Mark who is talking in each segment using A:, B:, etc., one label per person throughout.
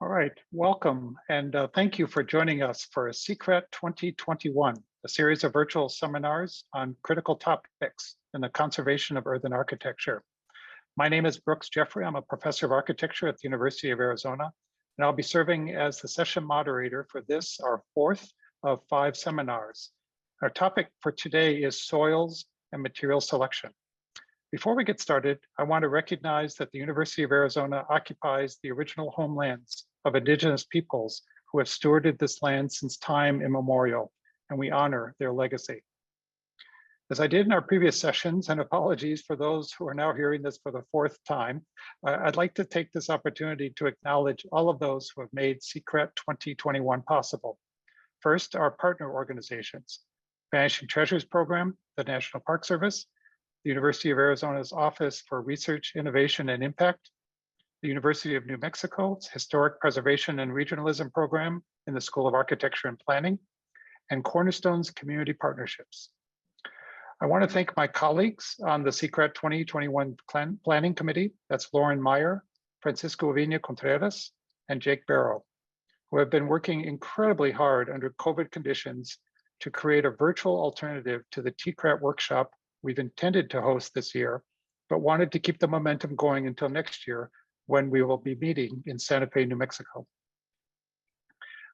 A: All right, welcome, and thank you for joining us for SICRAT 2021, a series of virtual seminars on critical topics in the conservation of earthen architecture. My name is Brooks Jeffrey. I'm a professor of architecture at the University of Arizona, and I'll be serving as the session moderator for this, our fourth of 5 seminars. Our topic for today is soils and material selection. Before we get started, I want to recognize that the University of Arizona occupies the original homelands of indigenous peoples who have stewarded this land since time immemorial, and we honor their legacy. As I did in our previous sessions, and apologies for those who are now hearing this for the 4th time, I'd like to take this opportunity to acknowledge all of those who have made SICRAT 2021 possible. First, our partner organizations, Vanishing Treasures Program, the National Park Service, the University of Arizona's Office for Research, Innovation, and Impact, the University of New Mexico's Historic Preservation and Regionalism Program in the School of Architecture and Planning, and Cornerstones Community Partnerships. I want to thank my colleagues on the SICRAT 2021 Planning Committee, that's Lauren Meyer, Francisco Viña Contreras, and Jake Barrow, who have been working incredibly hard under COVID conditions to create a virtual alternative to the TCRAT workshop we've intended to host this year, but wanted to keep the momentum going until next year when we will be meeting in Santa Fe, New Mexico.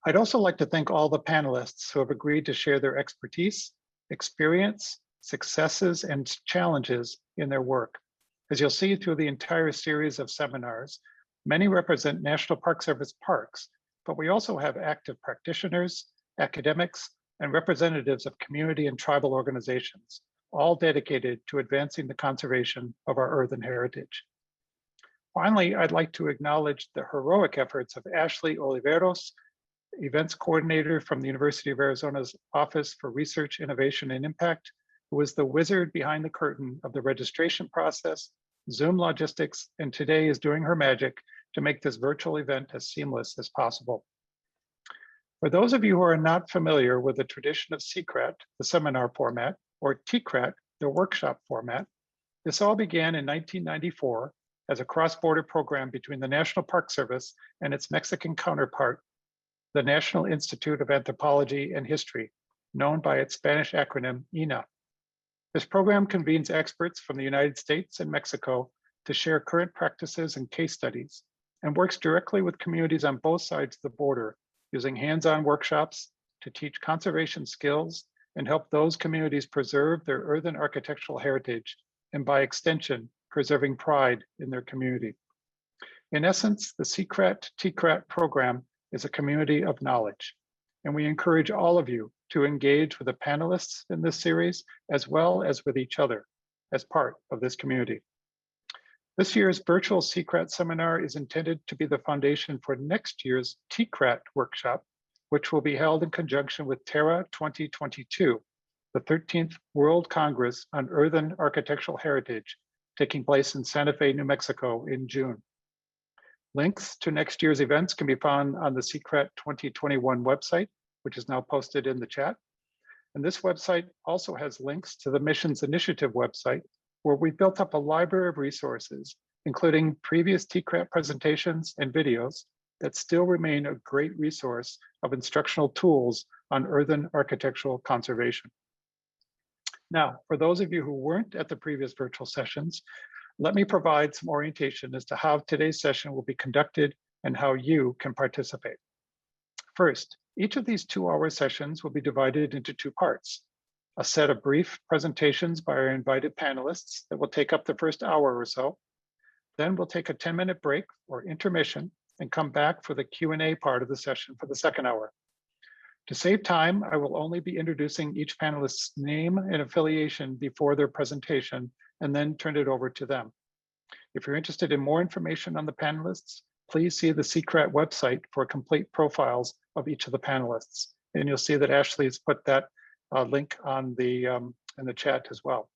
A: I'd also like to thank all the panelists who have agreed to share their expertise, experience, successes, and challenges in their work. As you'll see through the entire series of seminars, many represent National Park Service parks, but we also have active practitioners, academics, and representatives of community and tribal organizations, all dedicated to advancing the conservation of our earthen heritage. Finally, I'd like to acknowledge the heroic efforts of Ashley Oliveros, events coordinator from the University of Arizona's Office for Research, Innovation, and Impact, who is the wizard behind the curtain of the registration process, Zoom logistics, and today is doing her magic to make this virtual event as seamless as possible. For those of you who are not familiar with the tradition of SICRAT, the seminar format, or TCRAT, the workshop format, this all began in 1994 as a cross-border program between the National Park Service and its Mexican counterpart, the National Institute of Anthropology and History, known by its Spanish acronym INAH. This program convenes experts from the United States and Mexico to share current practices and case studies, and works directly with communities on both sides of the border, using hands-on workshops to teach conservation skills and help those communities preserve their earthen architectural heritage, and by extension, preserving pride in their community. In essence, the SICRAT TCRAT program is a community of knowledge, and we encourage all of you to engage with the panelists in this series, as well as with each other as part of this community. This year's virtual SICRAT seminar is intended to be the foundation for next year's TCRAT workshop, which will be held in conjunction with Terra 2022, the 13th World Congress on Earthen Architectural Heritage, taking place in Santa Fe, New Mexico in June. Links to next year's events can be found on the SICRAT 2021 website, which is now posted in the chat. And this website also has links to the Missions Initiative website, where we built up a library of resources, including previous TCRAT presentations and videos that still remain a great resource of instructional tools on earthen architectural conservation. Now, for those of you who weren't at the previous virtual sessions, let me provide some orientation as to how today's session will be conducted and how you can participate. First, each of these 2-hour sessions will be divided into 2 parts. A set of brief presentations by our invited panelists that will take up the first hour or so. Then we'll take a 10-minute break or intermission and come back for the Q&A part of the session for the second hour. To save time, I will only be introducing each panelist's name and affiliation before their presentation, and then turn it over to them. If you're interested in more information on the panelists, please see the SICRAT website for complete profiles of each of the panelists. And you'll see that Ashley has put that link on in the chat as well.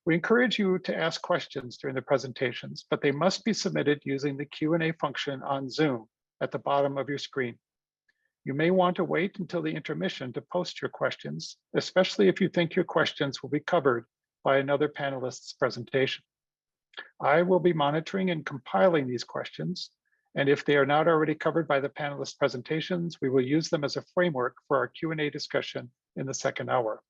A: We encourage you to ask questions during the presentations, but they must be submitted using the Q&A function on Zoom at the bottom of your screen. You may want to wait until the intermission to post your questions, especially if you think your questions will be covered by another panelist's presentation. I will be monitoring and compiling these questions, And if they are not already covered by the panelists' presentations, we will use them as a framework for our Q&A discussion in the second hour.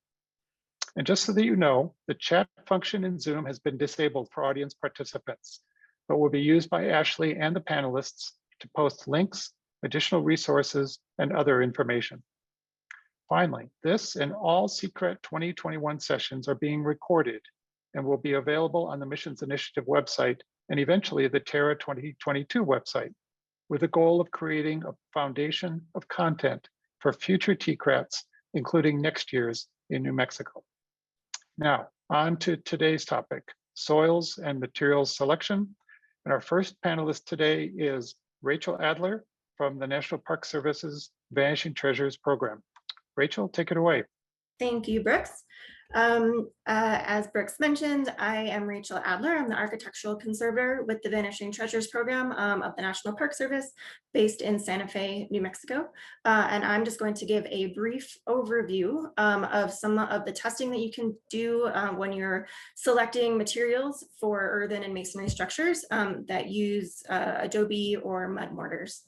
A: And just so that you know, the chat function in Zoom has been disabled for audience participants, but will be used by Ashley and the panelists to post links, additional resources, and other information. Finally, this and all SICRAT 2021 sessions are being recorded and will be available on the Missions Initiative website and eventually the Terra 2022 website, with the goal of creating a foundation of content for future TCRATs, including next year's in New Mexico. Now, on to today's topic, soils and materials selection. And our first panelist today is Rachel Adler from the National Park Service's Vanishing Treasures Program. Rachel, take it away.
B: Thank you, Brooks. As Brooks mentioned, I am Rachel Adler. I'm the architectural conservator with the Vanishing Treasures Program of the National Park Service based in Santa Fe, New Mexico. And I'm just going to give a brief overview of some of the testing that you can do when you're selecting materials for earthen and masonry structures that use adobe or mud mortars.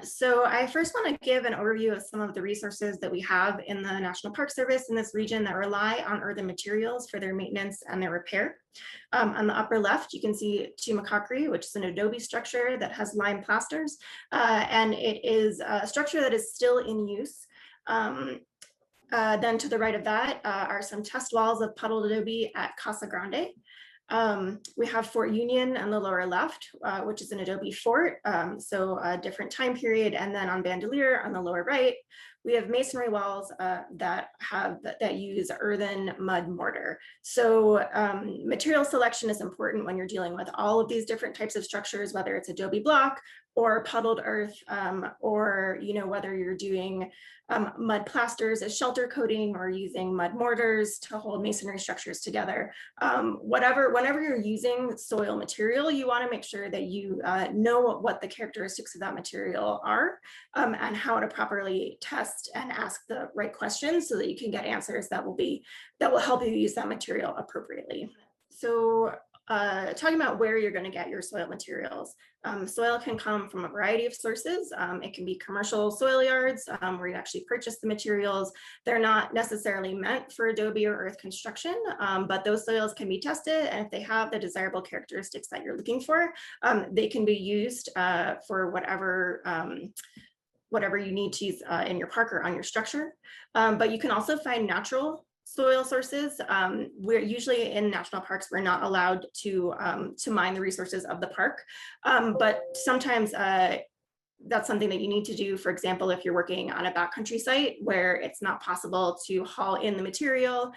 B: So I first want to give an overview of some of the resources that we have in the National Park Service in this region that rely on earthen materials for their maintenance and their repair. On the upper left, you can see Tumacacri, which is an adobe structure that has lime plasters, and it is a structure that is still in use. Then to the right of that are some test walls of puddled adobe at Casa Grande. We have Fort Union on the lower left, which is an adobe fort, so a different time period. And then on Bandelier on the lower right, we have masonry walls that use earthen mud mortar. So material selection is important when you're dealing with all of these different types of structures, whether it's adobe block or puddled earth, or whether you're doing mud plasters as shelter coating or using mud mortars to hold masonry structures together. Whenever you're using soil material, you want to make sure that you know what the characteristics of that material are and how to properly test and ask the right questions so that you can get answers that will help you use that material appropriately. So talking about where you're going to get your soil materials. Soil can come from a variety of sources. It can be commercial soil yards where you actually purchase the materials. They're not necessarily meant for adobe or earth construction, but those soils can be tested, and if they have the desirable characteristics that you're looking for, they can be used for whatever you need to use in your park or on your structure. But you can also find natural soil sources. We're usually in national parks, we're not allowed to mine the resources of the park, but sometimes that's something that you need to do. For example, if you're working on a backcountry site where it's not possible to haul in the material,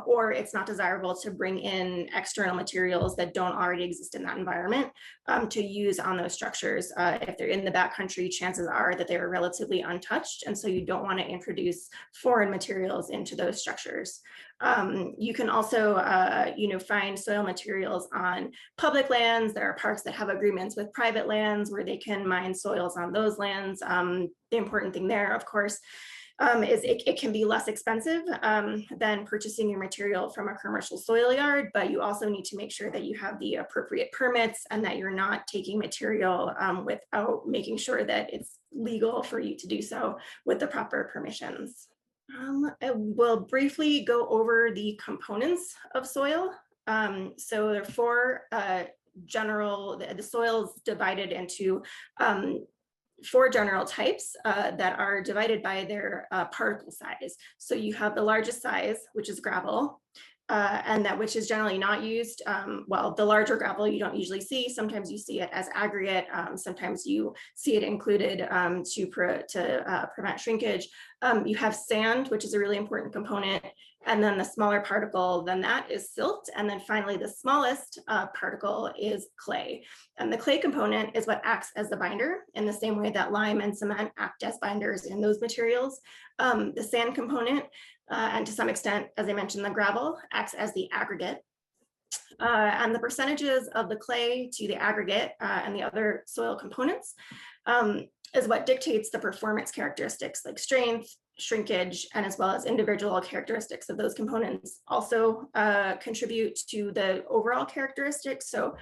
B: or it's not desirable to bring in external materials that don't already exist in that environment to use on those structures. If they're in the backcountry, chances are that they were relatively untouched, and so you don't want to introduce foreign materials into those structures. You can also find soil materials on public lands. There are parks that have agreements with private lands where they can mine soils on those lands. The important thing there, of course, is it can be less expensive than purchasing your material from a commercial soil yard, but you also need to make sure that you have the appropriate permits and that you're not taking material without making sure that it's legal for you to do so with the proper permissions. I will briefly go over the components of soil. So there are four the soil is divided into 4 general types that are divided by their particle size. So you have the largest size, which is gravel, and that which is generally not used. Well, the larger gravel you don't usually see. Sometimes you see it as aggregate. Sometimes you see it included to prevent shrinkage. You have sand, which is a really important component. And then the smaller particle than that is silt. And then finally, the smallest particle is clay. And the clay component is what acts as the binder in the same way that lime and cement act as binders in those materials. The sand component, and to some extent, as I mentioned, the gravel acts as the aggregate. And the percentages of the clay to the aggregate and the other soil components is what dictates the performance characteristics like strength, shrinkage, and as well as individual characteristics of those components also contribute to the overall characteristics. So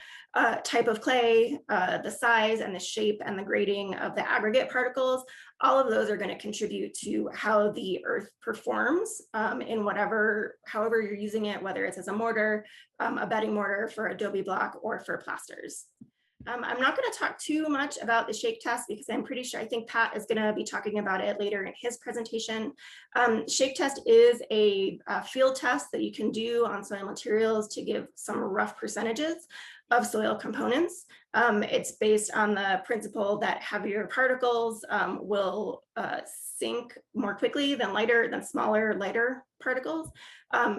B: type of clay, the size and the shape and the grading of the aggregate particles, all of those are going to contribute to how the earth performs in however you're using it, whether it's as a mortar, a bedding mortar for adobe block, or for plasters. I'm not going to talk too much about the shake test because I'm pretty sure, I think Pat is going to be talking about it later in his presentation. Shake test is a field test that you can do on soil materials to give some rough percentages of soil components. It's based on the principle that heavier particles will sink more quickly than smaller, lighter particles.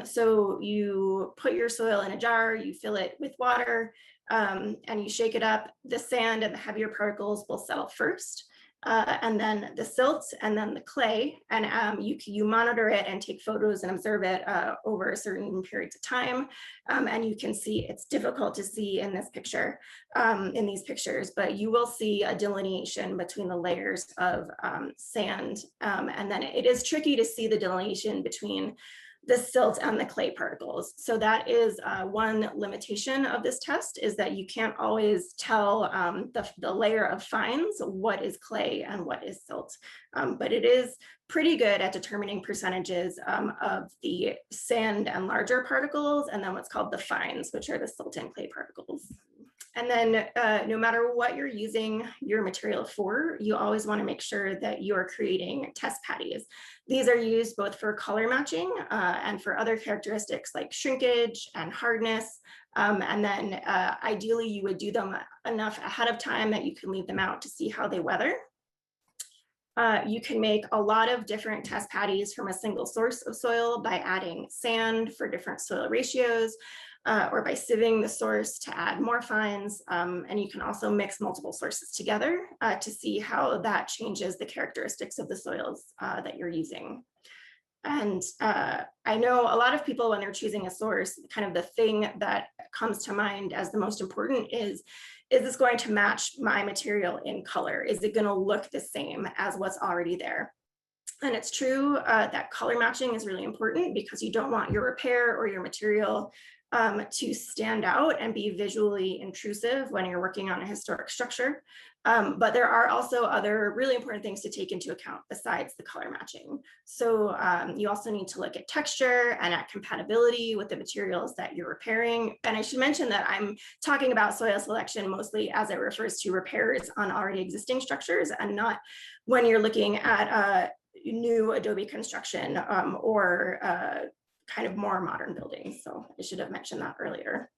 B: So you put your soil in a jar, you fill it with water, and you shake it up. The sand and the heavier particles will settle first, and then the silt, and then the clay. And you monitor it and take photos and observe it over certain periods of time. And you can see, it's difficult to see in this picture, in these pictures, but you will see a delineation between the layers of sand. And then it is tricky to see the delineation between the silt and the clay particles. So that is one limitation of this test, is that you can't always tell the layer of fines what is clay and what is silt. But it is pretty good at determining percentages of the sand and larger particles, and then what's called the fines, which are the silt and clay particles. And then no matter what you're using your material for, you always want to make sure that you are creating test patties. These are used both for color matching and for other characteristics like shrinkage and hardness. And then ideally you would do them enough ahead of time that you can leave them out to see how they weather. You can make a lot of different test patties from a single source of soil by adding sand for different soil ratios, or by sieving the source to add more fines. And you can also mix multiple sources together to see how that changes the characteristics of the soils that you're using. And I know a lot of people, when they're choosing a source, kind of the thing that comes to mind as the most important is this going to match my material in color? Is it going to look the same as what's already there? And it's true that color matching is really important because you don't want your repair or your material to stand out and be visually intrusive when you're working on a historic structure. But there are also other really important things to take into account besides the color matching. So you also need to look at texture and at compatibility with the materials that you're repairing. And I should mention that I'm talking about soil selection mostly as it refers to repairs on already existing structures, and not when you're looking at new adobe construction or kind of more modern buildings. So I should have mentioned that earlier.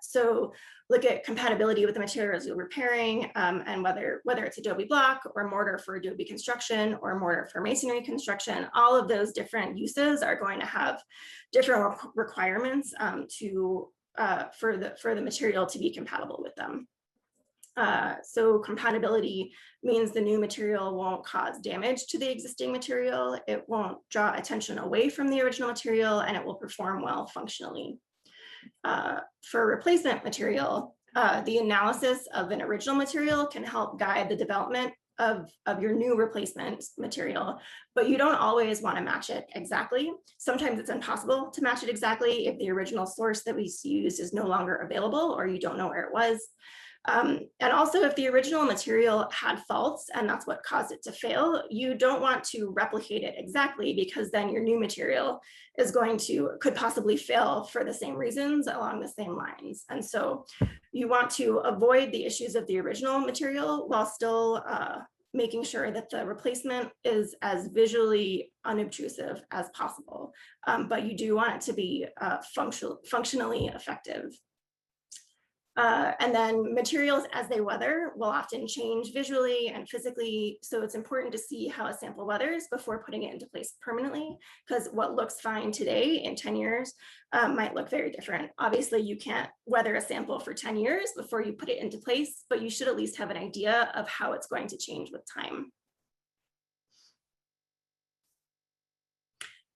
B: So look at compatibility with the materials you're repairing, and whether it's adobe block or mortar for adobe construction or mortar for masonry construction. All of those different uses are going to have different requirements for the material to be compatible with them. So compatibility means the new material won't cause damage to the existing material, it won't draw attention away from the original material, and it will perform well functionally. For replacement material, the analysis of an original material can help guide the development of your new replacement material, but you don't always want to match it exactly. Sometimes it's impossible to match it exactly if the original source that we used is no longer available or you don't know where it was. And also, if the original material had faults and that's what caused it to fail, you don't want to replicate it exactly, because then your new material is could possibly fail for the same reasons along the same lines. And so you want to avoid the issues of the original material while still making sure that the replacement is as visually unobtrusive as possible. But you do want it to be functionally effective. And then materials as they weather will often change visually and physically. So it's important to see how a sample weathers before putting it into place permanently, because what looks fine today in 10 years might look very different. Obviously, you can't weather a sample for 10 years before you put it into place, but you should at least have an idea of how it's going to change with time.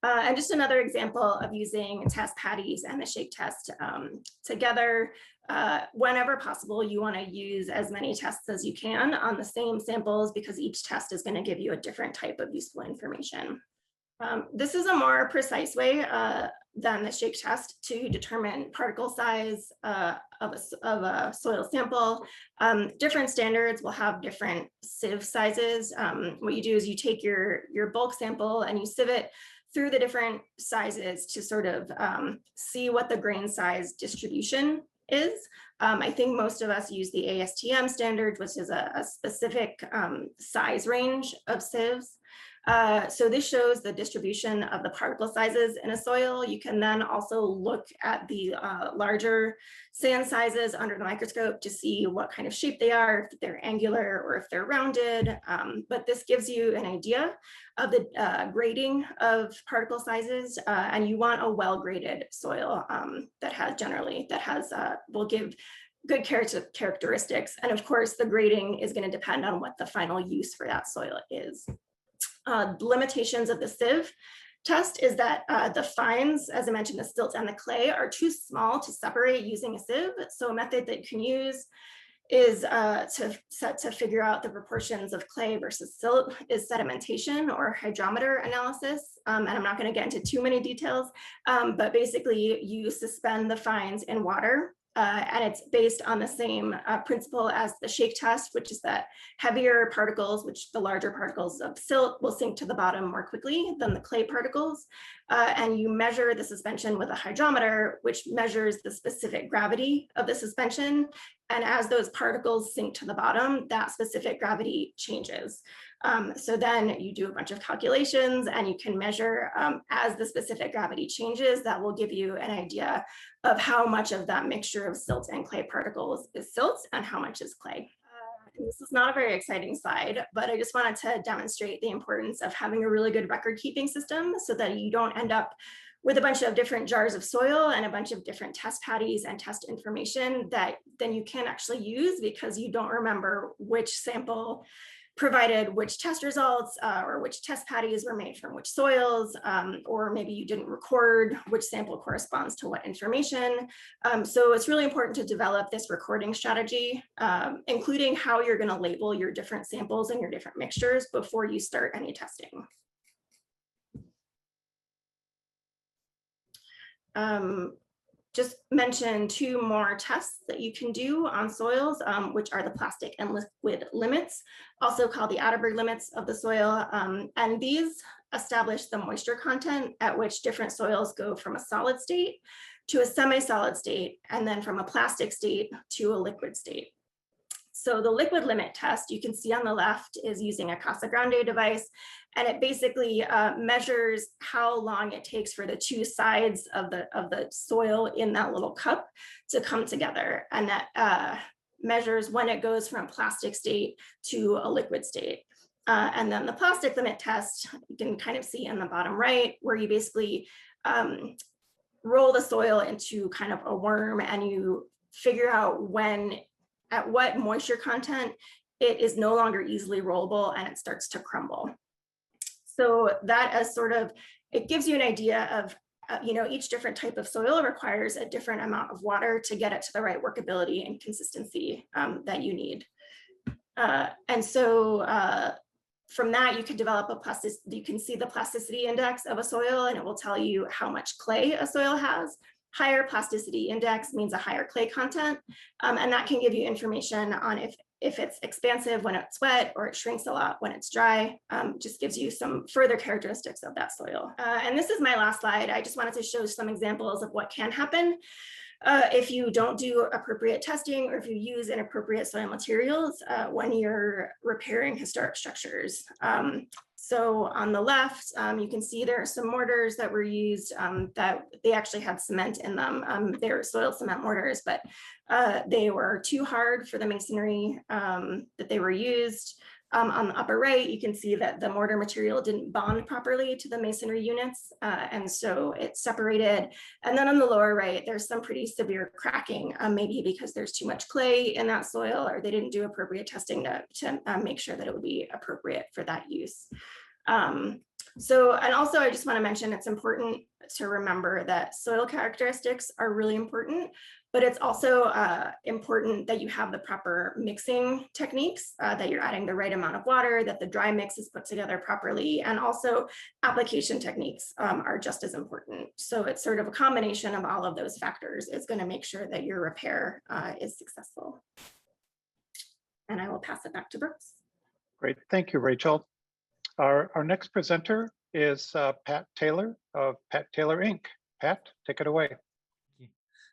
B: And just another example of using test patties and the shake test together. Whenever possible, you want to use as many tests as you can on the same samples, because each test is going to give you a different type of useful information. This is a more precise way than the shake test to determine particle size of a soil sample. Different standards will have different sieve sizes. What you do is you take your bulk sample and you sieve it through the different sizes to sort of see what the grain size distribution is. I think most of us use the ASTM standard, which is a specific size range of sieves. So this shows the distribution of the particle sizes in a soil. You can then also look at the larger sand sizes under the microscope to see what kind of shape they are, if they're angular or if they're rounded. But this gives you an idea of the grading of particle sizes, and you want a well-graded soil that will give good characteristics. And of course, the grading is going to depend on what the final use for that soil is. Limitations of the sieve test is that the fines, as I mentioned, the silt and the clay, are too small to separate using a sieve. So a method that you can use is to figure out the proportions of clay versus silt is sedimentation or hydrometer analysis. And I'm not going to get into too many details, but basically you suspend the fines in water. And it's based on the same principle as the shake test, which is that heavier particles, which the larger particles of silt, will sink to the bottom more quickly than the clay particles. And you measure the suspension with a hydrometer, which measures the specific gravity of the suspension. And as those particles sink to the bottom, that specific gravity changes. So then you do a bunch of calculations and you can measure as the specific gravity changes. That will give you an idea of how much of that mixture of silt and clay particles is silt and how much is clay. This is not a very exciting slide, but I just wanted to demonstrate the importance of having a really good record keeping system so that you don't end up with a bunch of different jars of soil and a bunch of different test patties and test information that then you can't actually use because you don't remember which sample provided which test results or which test patties were made from which soils, or maybe you didn't record which sample corresponds to what information. So it's really important to develop this recording strategy, including how you're going to label your different samples and your different mixtures before you start any testing. Just mention two more tests that you can do on soils, which are the plastic and liquid limits, also called the Adler limits of the soil. And these establish the moisture content at which different soils go from a solid state to a semi-solid state, and then from a plastic state to a liquid state. So the liquid limit test you can see on the left is using a Casa Grande device, and it basically measures how long it takes for the two sides of the soil in that little cup to come together. And that measures when it goes from plastic state to a liquid state. And then the plastic limit test, you can kind of see in the bottom right, where you basically roll the soil into kind of a worm and you figure out at what moisture content it is no longer easily rollable and it starts to crumble. So that as sort of, it gives you an idea of, each different type of soil requires a different amount of water to get it to the right workability and consistency that you need. And so from that, you can develop you can see the plasticity index of a soil, and it will tell you how much clay a soil has. Higher plasticity index means a higher clay content, and that can give you information on if it's expansive when it's wet or it shrinks a lot when it's dry. Just gives you some further characteristics of that soil. And this is my last slide. I just wanted to show some examples of what can happen if you don't do appropriate testing or if you use inappropriate soil materials when you're repairing historic structures. So on the left, you can see there are some mortars that were used that they actually had cement in them. They were soil cement mortars, but they were too hard for the masonry that they were used. On the upper right, you can see that the mortar material didn't bond properly to the masonry units, and so it separated. And then on the lower right, there's some pretty severe cracking, maybe because there's too much clay in that soil, or they didn't do appropriate testing to make sure that it would be appropriate for that use. And also I just want to mention it's important to remember that soil characteristics are really important, but it's also important that you have the proper mixing techniques, that you're adding the right amount of water, that the dry mix is put together properly, and also application techniques are just as important. So it's sort of a combination of all of those factors is going to make sure that your repair is successful. And I will pass it back to Brooks.
A: Great, thank you, Rachel. Our next presenter is Pat Taylor of Pat Taylor Inc. Pat, take it away.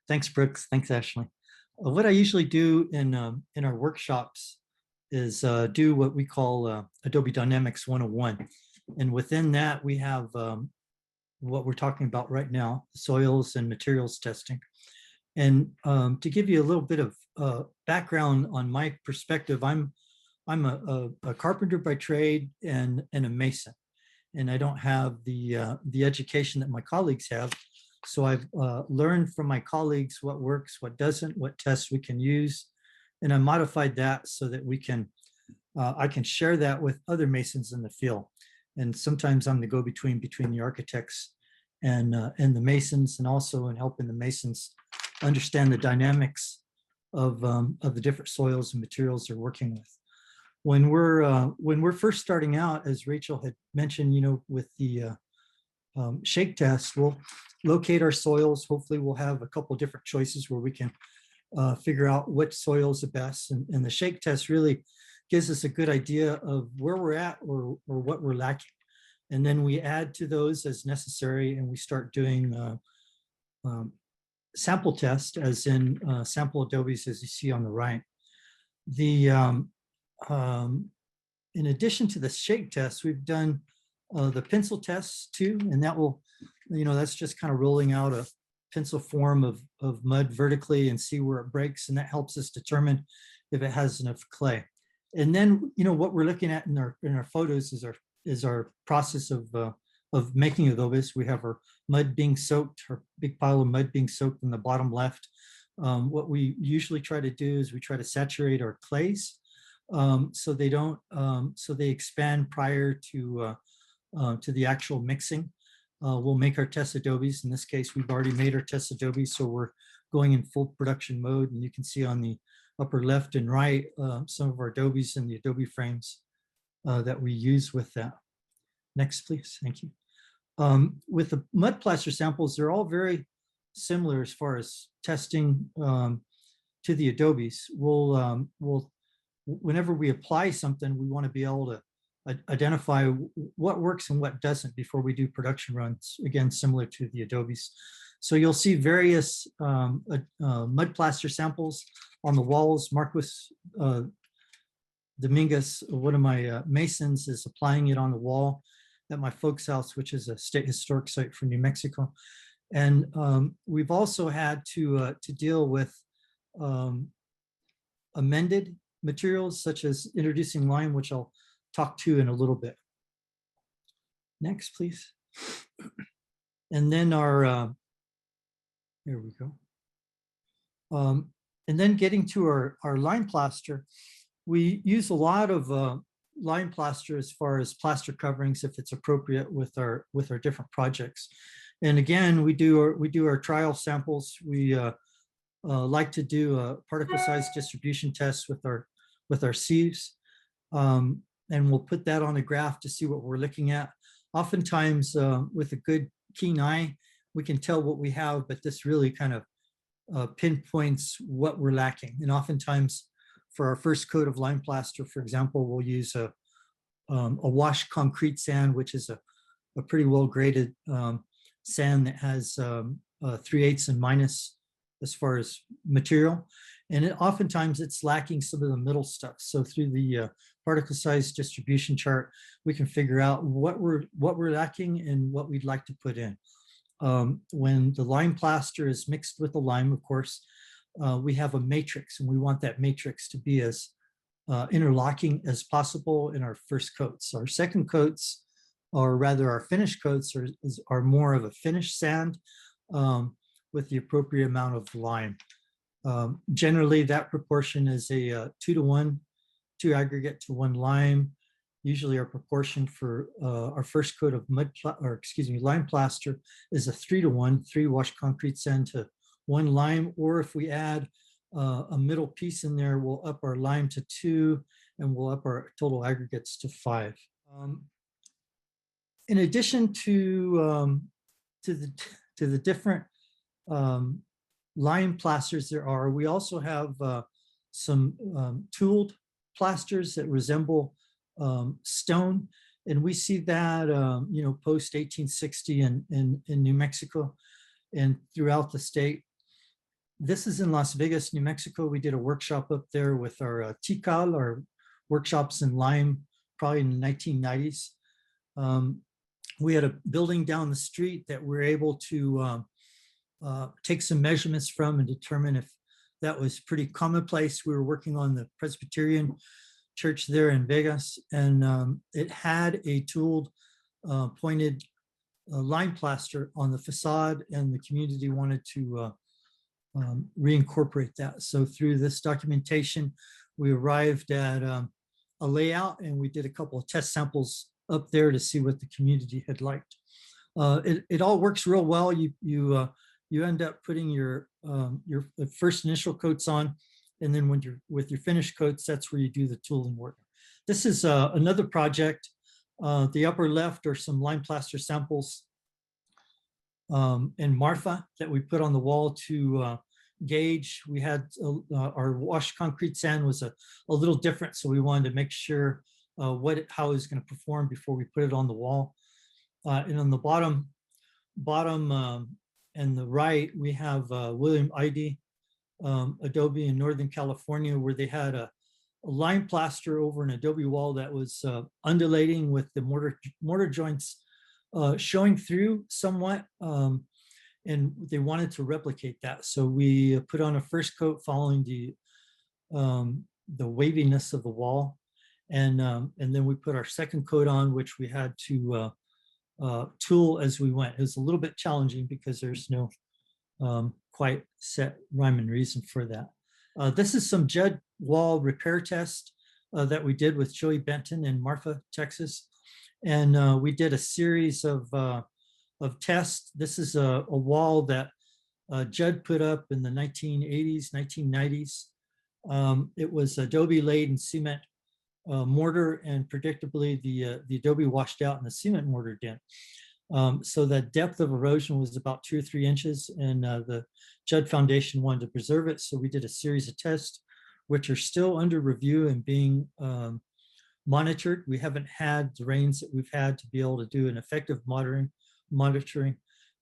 C: Thanks, Brooks. Thanks, Ashley. What I usually do in our workshops is do what we call Adobe Dynamics 101. And within that, we have what we're talking about right now, soils and materials testing. And to give you a little bit of background on my perspective, I'm a carpenter by trade and a mason, and I don't have the education that my colleagues have. So I've learned from my colleagues what works, what doesn't, what tests we can use, and I modified that so that we can I can share that with other masons in the field. And sometimes I'm the go-between between the architects and the masons, and also in helping the masons understand the dynamics of the different soils and materials they're working with. When we're first starting out, as Rachel had mentioned, with the shake test, we'll locate our soils. Hopefully we'll have a couple of different choices where we can figure out which soil is the best. And the shake test really gives us a good idea of where we're at or what we're lacking. And then we add to those as necessary, and we start doing sample test, as in sample adobes, as you see on the right. In addition to the shake test, we've done the pencil tests too, and that will, that's just kind of rolling out a pencil form of mud vertically and see where it breaks, and that helps us determine if it has enough clay. And then, what we're looking at in our photos is our process of making adobes. We have our mud being soaked, our big pile of mud being soaked in the bottom left. What we usually try to do is we try to saturate our clays so they don't, so they expand prior to the actual mixing. We'll make our test adobes. In this case, we've already made our test adobes, so we're going in full production mode. And you can see on the upper left and right some of our adobes and the adobe frames that we use with that. Next, please. Thank you. With the mud plaster samples, they're all very similar as far as testing to the adobes. We'll whenever we apply something, we want to be able to identify what works and what doesn't before we do production runs, again, similar to the adobes. So you'll see various mud plaster samples on the walls. Marcus Dominguez, one of my masons, is applying it on the wall at my folks' house, which is a state historic site for New Mexico. And we've also had to deal with amended materials, such as introducing lime, which I'll talk to in a little bit. Next, please. And then our, here we go. And then getting to our lime plaster, we use a lot of lime plaster as far as plaster coverings, if it's appropriate with our different projects. And again, we do our trial samples. We like to do a particle size distribution test with our sieves, and we'll put that on a graph to see what we're looking at. Oftentimes, with a good keen eye, we can tell what we have, but this really kind of pinpoints what we're lacking. And oftentimes, for our first coat of lime plaster, for example, we'll use a washed concrete sand, which is a pretty well graded sand that has 3/8 and minus as far as material. And oftentimes it's lacking some of the middle stuff. So through the particle size distribution chart, we can figure out what we're lacking and what we'd like to put in. When the lime plaster is mixed with the lime, of course, we have a matrix, and we want that matrix to be as interlocking as possible in our first coats. Our second coats, or rather our finished coats, are more of a finished sand with the appropriate amount of lime. Generally, that proportion is a 2 to 1, 2 aggregate to 1 lime. Usually our proportion for our first coat of lime plaster is a 3-to-1, 3 washed concrete sand to 1 lime, or if we add a middle piece in there, we'll up our lime to 2, and we'll up our total aggregates to 5. In addition to the different lime plasters we also have some tooled plasters that resemble stone, and we see that post 1860 in New Mexico and throughout the state. This is in Las Vegas, New Mexico. We did a workshop up there with our TICAL, our workshops in lime, probably in the 1990s. We had a building down the street that we were able to take some measurements from and determine if that was pretty commonplace. We were working on the Presbyterian church there in Vegas, and it had a tooled pointed lime plaster on the facade, and the community wanted to reincorporate that. So through this documentation, we arrived at a layout, and we did a couple of test samples up there to see what the community had liked. It all works real well. You end up putting your first initial coats on, and then when you're with your finished coats, that's where you do the tooling work. This is another project. The upper left are some lime plaster samples in Marfa that we put on the wall to gauge. We had our washed concrete sand was a little different, so we wanted to make sure how it was going to perform before we put it on the wall. And on the bottom and the right, we have William Ide Adobe in Northern California, where they had a lime plaster over an adobe wall that was undulating with the mortar joints showing through somewhat, and they wanted to replicate that. So we put on a first coat following the waviness of the wall, and then we put our second coat on, which we had to tool as we went. It was a little bit challenging because there's no quite set rhyme and reason for that. This is some Judd wall repair test that we did with Joey Benton in Marfa, Texas. And we did a series of tests. This is a wall that Judd put up in the 1980s, 1990s. It was adobe laid in cement mortar, and predictably the adobe washed out and the cement mortar didn't. So the depth of erosion was about 2 or 3 inches, and the Judd Foundation wanted to preserve it. So we did a series of tests, which are still under review and being monitored. We haven't had the rains that we've had to be able to do an effective monitoring,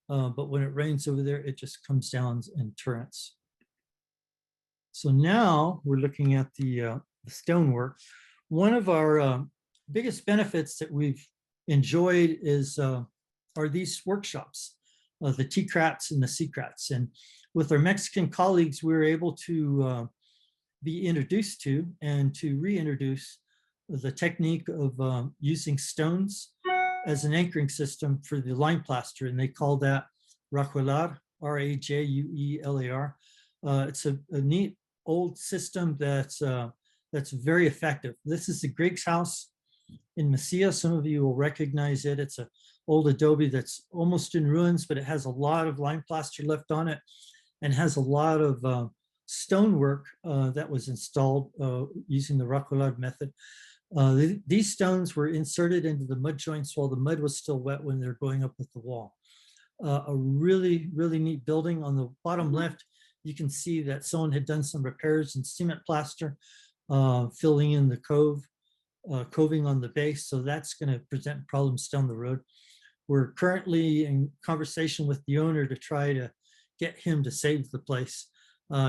C: but when it rains over there, it just comes down in torrents. So now we're looking at the stonework. One of our biggest benefits that we've enjoyed are these workshops, the TCRATs and the SICRATs. And with our Mexican colleagues, we were able to be introduced to and to reintroduce the technique of using stones as an anchoring system for the lime plaster, and they call that rajuelar, R-A-J-U-E-L-A-R. It's a neat old system that's very effective. This is the Griggs house in Mesilla. Some of you will recognize it. It's an old adobe that's almost in ruins, but it has a lot of lime plaster left on it, and has a lot of stonework that was installed using the rajuelar method. These stones were inserted into the mud joints while the mud was still wet when they're going up with the wall. A really, really neat building. On the bottom left, you can see that someone had done some repairs in cement plaster, filling in the coving on the base. So that's going to present problems down the road. We're currently in conversation with the owner to try to get him to save the place.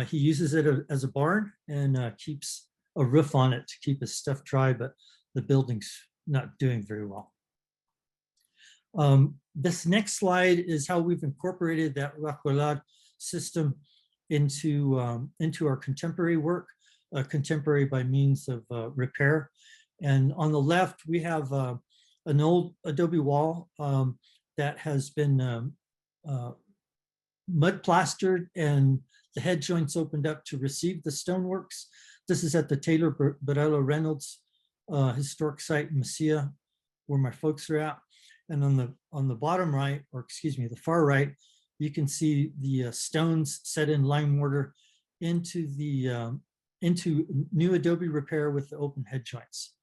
C: He uses it as a barn and keeps a roof on it to keep his stuff dry, but the building's not doing very well. This next slide is how we've incorporated that rajuelar system into our contemporary work, contemporary by means of repair. And on the left, we have an old adobe wall that has been mud plastered, and the head joints opened up to receive the stoneworks. This is at the Taylor Barelo Reynolds historic site in Mesilla, where my folks are at. And on the bottom right, or excuse me, the far right, you can see the stones set in lime mortar into the into new adobe repair with the open head joints.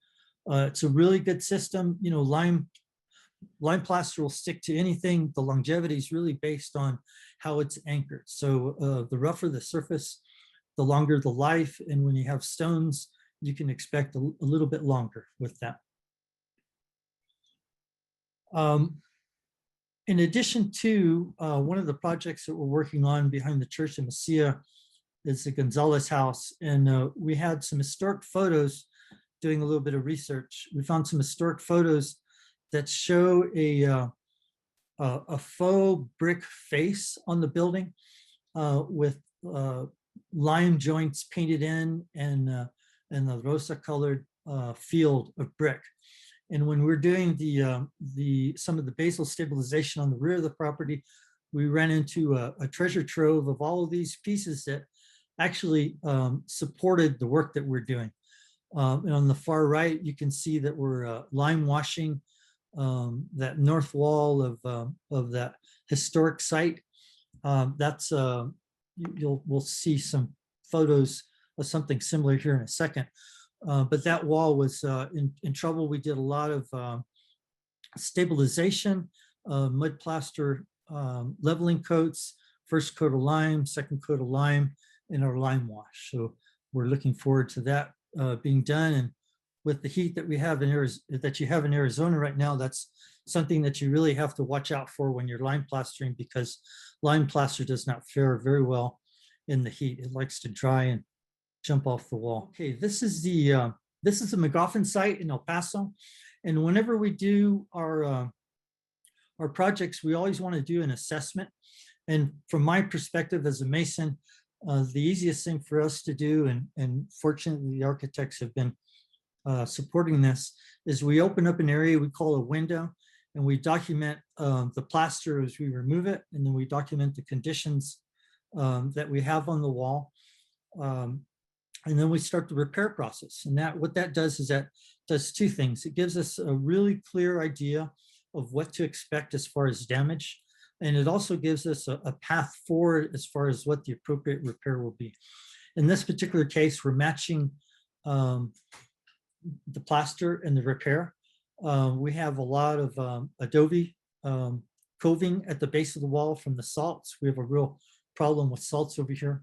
C: It's a really good system. You know, lime plaster will stick to anything. The longevity is really based on how it's anchored. So the rougher the surface, the longer the life. And when you have stones, you can expect a little bit longer with that. In addition to one of the projects that we're working on behind the church in Mesilla is the Gonzalez House. And we had some historic photos doing a little bit of research. We found some historic photos that show a faux brick face on the building with lime joints painted in and the rosa colored field of brick. And when we're doing some of the basal stabilization on the rear of the property, we ran into a treasure trove of all of these pieces that actually supported the work that we're doing. And on the far right, you can see that we're lime washing that north wall of that historic site. We'll see some photos of something similar here in a second. But that wall was in trouble. We did a lot of stabilization, mud plaster leveling coats, first coat of lime, second coat of lime, and our lime wash. So we're looking forward to that being done. And with the heat that we have in Arizona right now, that's something that you really have to watch out for when you're lime plastering, because lime plaster does not fare very well in the heat. It likes to dry and jump off the wall. Okay, this is the McGoffin site in El Paso, and whenever we do our projects, we always want to do an assessment. And from my perspective as a mason, the easiest thing for us to do, and fortunately the architects have been supporting this, is we open up an area we call a window, and we document the plaster as we remove it, and then we document the conditions that we have on the wall. And then we start the repair process. And what that does is that does two things. It gives us a really clear idea of what to expect as far as damage. And it also gives us a path forward as far as what the appropriate repair will be. In this particular case, we're matching the plaster and the repair. We have a lot of adobe coving at the base of the wall from the salts. We have a real problem with salts over here.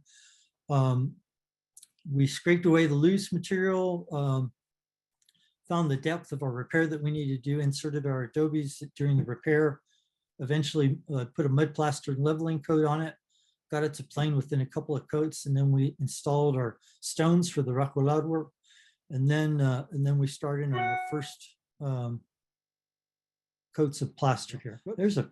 C: We scraped away the loose material, found the depth of our repair that we needed to do, inserted our adobes during the repair, eventually put a mud plaster leveling coat on it, got it to plane within a couple of coats, and then we installed our stones for the racolado work. And then we started on our first coats of plaster here. There's a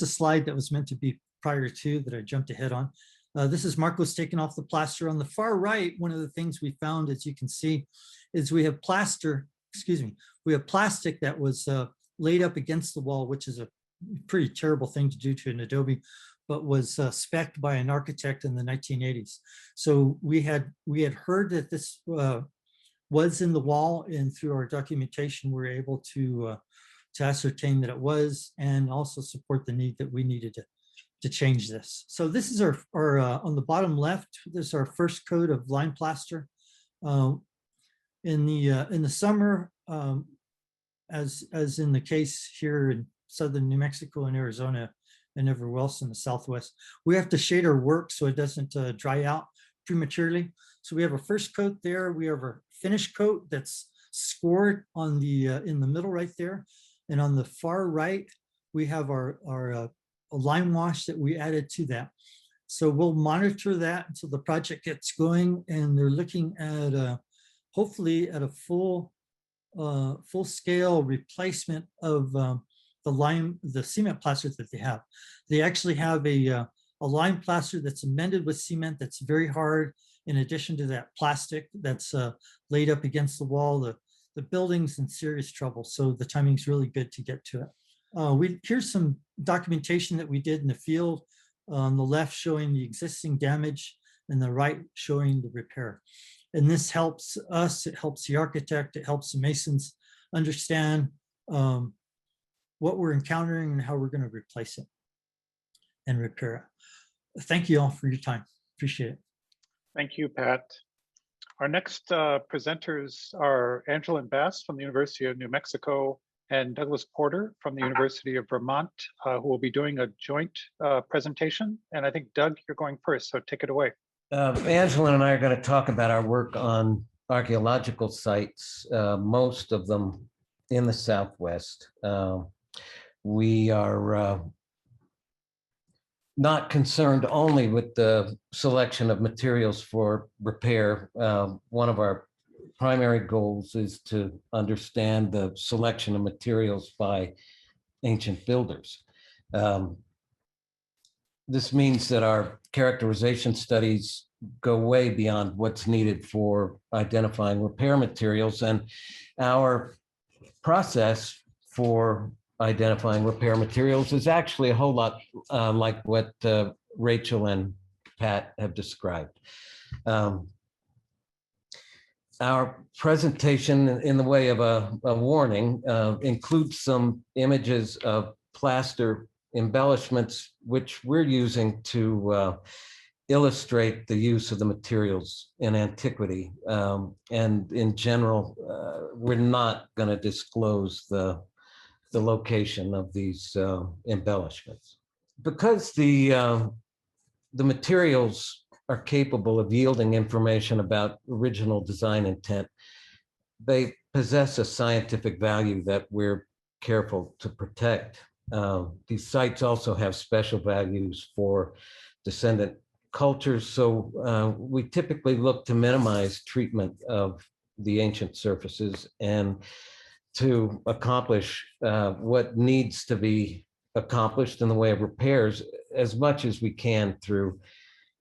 C: slide that was meant to be prior to that I jumped ahead on. This is Marcos taking off the plaster. On the far right, one of the things we found, as you can see, is we have plastic that was laid up against the wall, which is a pretty terrible thing to do to an adobe, but was spec'd by an architect in the 1980s. So we had heard that this was in the wall, and through our documentation, we were able to ascertain that it was, and also support the need that we needed to change this. So this is our on the bottom left, this is our first coat of lime plaster. In the summer, as in the case here in southern New Mexico and Arizona and everywhere else in the Southwest, we have to shade our work so it doesn't dry out prematurely. So we have our first coat there. We have our finish coat that's scored on the in the middle right there, and on the far right we have our lime wash that we added to that. So we'll monitor that until the project gets going, and they're looking at hopefully at a full scale replacement of the cement plaster that they have. They actually have a lime plaster that's amended with cement that's very hard. In addition to that plastic that's laid up against the wall, the building's in serious trouble. So the timing's really good to get to it. Here's some documentation that we did in the field. On the left showing the existing damage, and the right showing the repair. And this helps us, it helps the architect, it helps the masons understand what we're encountering and how we're going to replace it and repair it. Thank you all for your time. Appreciate it.
A: Thank you, Pat. Our next presenters are Angelyn Bass from the University of New Mexico and Douglas Porter from the University of Vermont, who will be doing a joint presentation. And I think, Doug, you're going first, so take it away.
D: Angelyn and I are going to talk about our work on archaeological sites, most of them in the Southwest. We are not concerned only with the selection of materials for repair. One of our primary goals is to understand the selection of materials by ancient builders. This means that our characterization studies go way beyond what's needed for identifying repair materials, and our process for identifying repair materials is actually a whole lot like what Rachel and Pat have described. Our presentation, in the way of a warning, includes some images of plaster embellishments, which we're using to illustrate the use of the materials in antiquity. And in general, we're not going to disclose the location of these embellishments. Because the materials are capable of yielding information about original design intent, they possess a scientific value that we're careful to protect. These sites also have special values for descendant cultures, so we typically look to minimize treatment of the ancient surfaces and to accomplish what needs to be accomplished in the way of repairs as much as we can through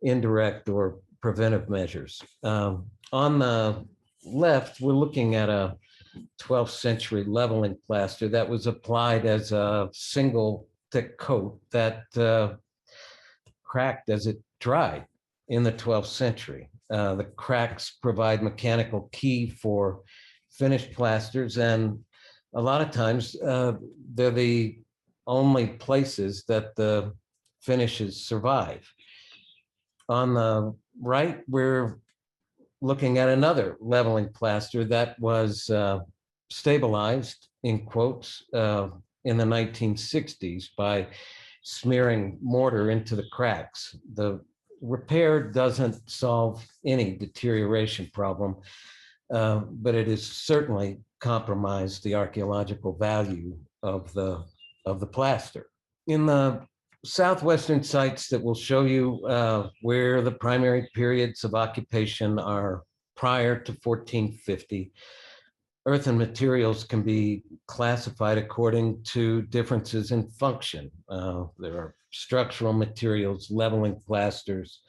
D: indirect or preventive measures. On the left, we're looking at a 12th century leveling plaster that was applied as a single thick coat that cracked as it dried in the 12th century. The cracks provide mechanical key for finished plasters, and a lot of times they're the only places that the finishes survive. On the right, we're looking at another leveling plaster that was stabilized, in quotes, in the 1960s by smearing mortar into the cracks. The repair doesn't solve any deterioration problem, but it has certainly compromised the archaeological value of the plaster. In the southwestern sites that will show you where the primary periods of occupation are prior to 1450, earthen materials can be classified according to differences in function. There are structural materials, leveling plasters,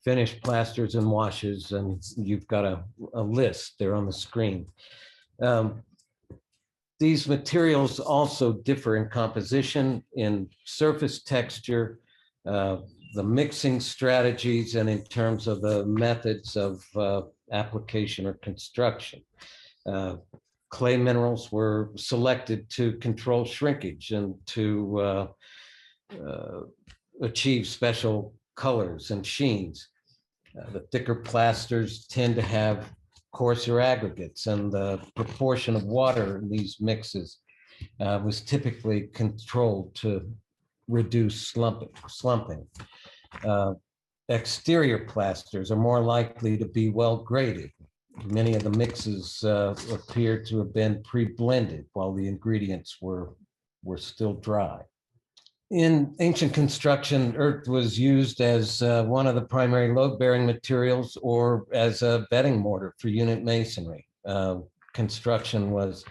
D: finished plasters and washes, and you've got a list there on the screen. These materials also differ in composition, in surface texture, the mixing strategies, and in terms of the methods of application or construction. Clay minerals were selected to control shrinkage and to achieve special colors and sheens. The thicker plasters tend to have coarser aggregates, and the proportion of water in these mixes was typically controlled to reduce slumping. Exterior plasters are more likely to be well graded. Many of the mixes appear to have been pre-blended while the ingredients were still dry. In ancient construction, earth was used as one of the primary load-bearing materials or as a bedding mortar for unit masonry. Construction was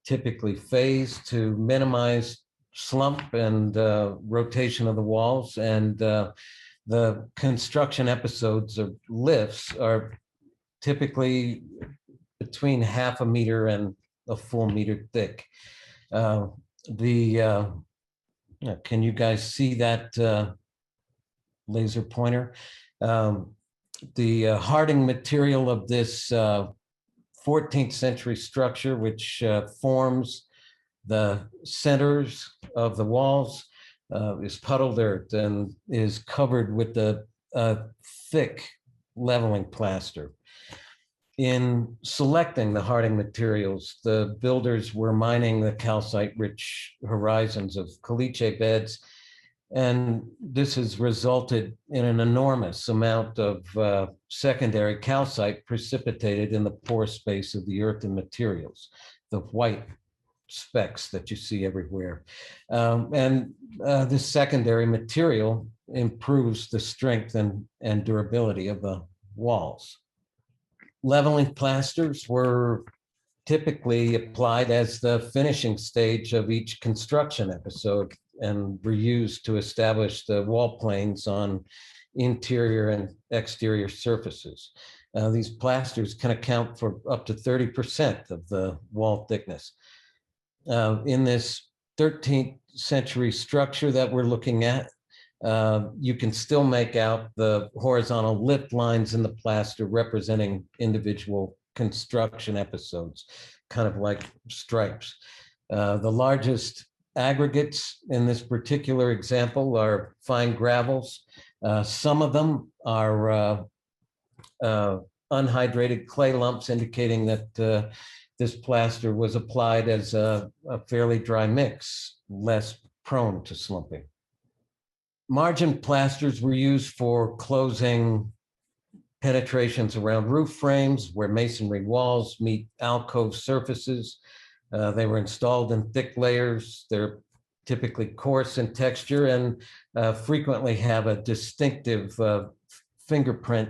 D: typically phased to minimize slump and rotation of the walls, and the construction episodes of lifts are typically between 1/2 meter and a full meter thick. Can you guys see that laser pointer? The harding material of this 14th century structure, which forms the centers of the walls, is puddled earth and is covered with the thick leveling plaster. In selecting the harding materials, the builders were mining the calcite-rich horizons of caliche beds, and this has resulted in an enormous amount of secondary calcite precipitated in the pore space of the earthen materials, the white specks that you see everywhere. This secondary material improves the strength and durability of the walls. Leveling plasters were typically applied as the finishing stage of each construction episode and were used to establish the wall planes on interior and exterior surfaces. These plasters can account for up to 30% of the wall thickness. In this 13th century structure that we're looking at, you can still make out the horizontal lip lines in the plaster representing individual construction episodes, kind of like stripes. The largest aggregates in this particular example are fine gravels. Some of them are unhydrated clay lumps, indicating that this plaster was applied as a fairly dry mix, less prone to slumping. Margin plasters were used for closing penetrations around roof frames where masonry walls meet alcove surfaces. They were installed in thick layers. They're typically coarse in texture and frequently have a distinctive fingerprint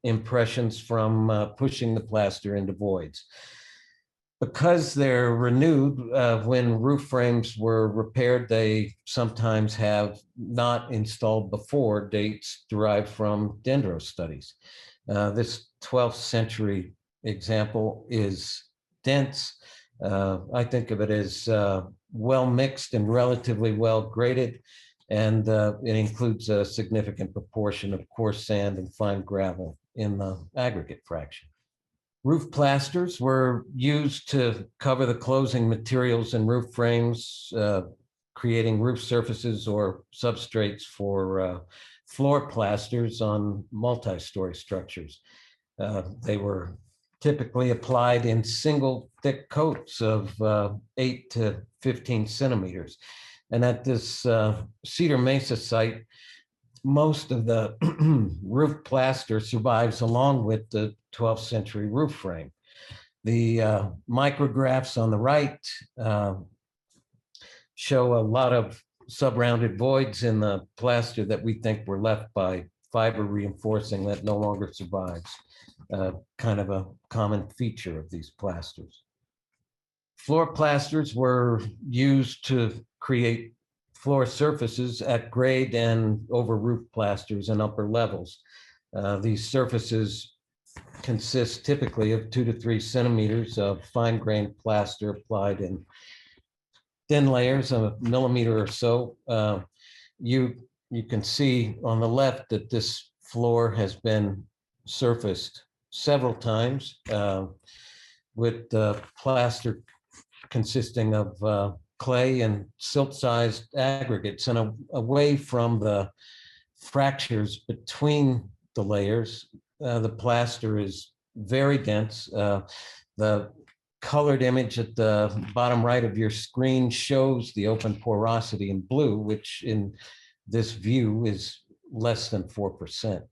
D: impressions from pushing the plaster into voids. Because they're renewed when roof frames were repaired, they sometimes have not installed before dates derived from dendro studies. This 12th century example is dense. I think of it as well mixed and relatively well graded, and it includes a significant proportion of coarse sand and fine gravel in the aggregate fraction. Roof plasters were used to cover the closing materials in roof frames, creating roof surfaces or substrates for floor plasters on multi-story structures. They were typically applied in single thick coats of 8 to 15 centimeters. And at this Cedar Mesa site, most of the roof plaster survives along with the 12th century roof frame. The micrographs on the right show a lot of sub-rounded voids in the plaster that we think were left by fiber reinforcing that no longer survives, kind of a common feature of these plasters. Floor plasters were used to create floor surfaces at grade and over roof plasters and upper levels. These surfaces consist typically of 2 to 3 centimeters of fine-grained plaster applied in thin layers, a millimeter or so. You can see on the left that this floor has been surfaced several times with plaster consisting of clay and silt-sized aggregates, and away from the fractures between the layers. The plaster is very dense. The colored image at the bottom right of your screen shows the open porosity in blue, which in this view is less than 4%.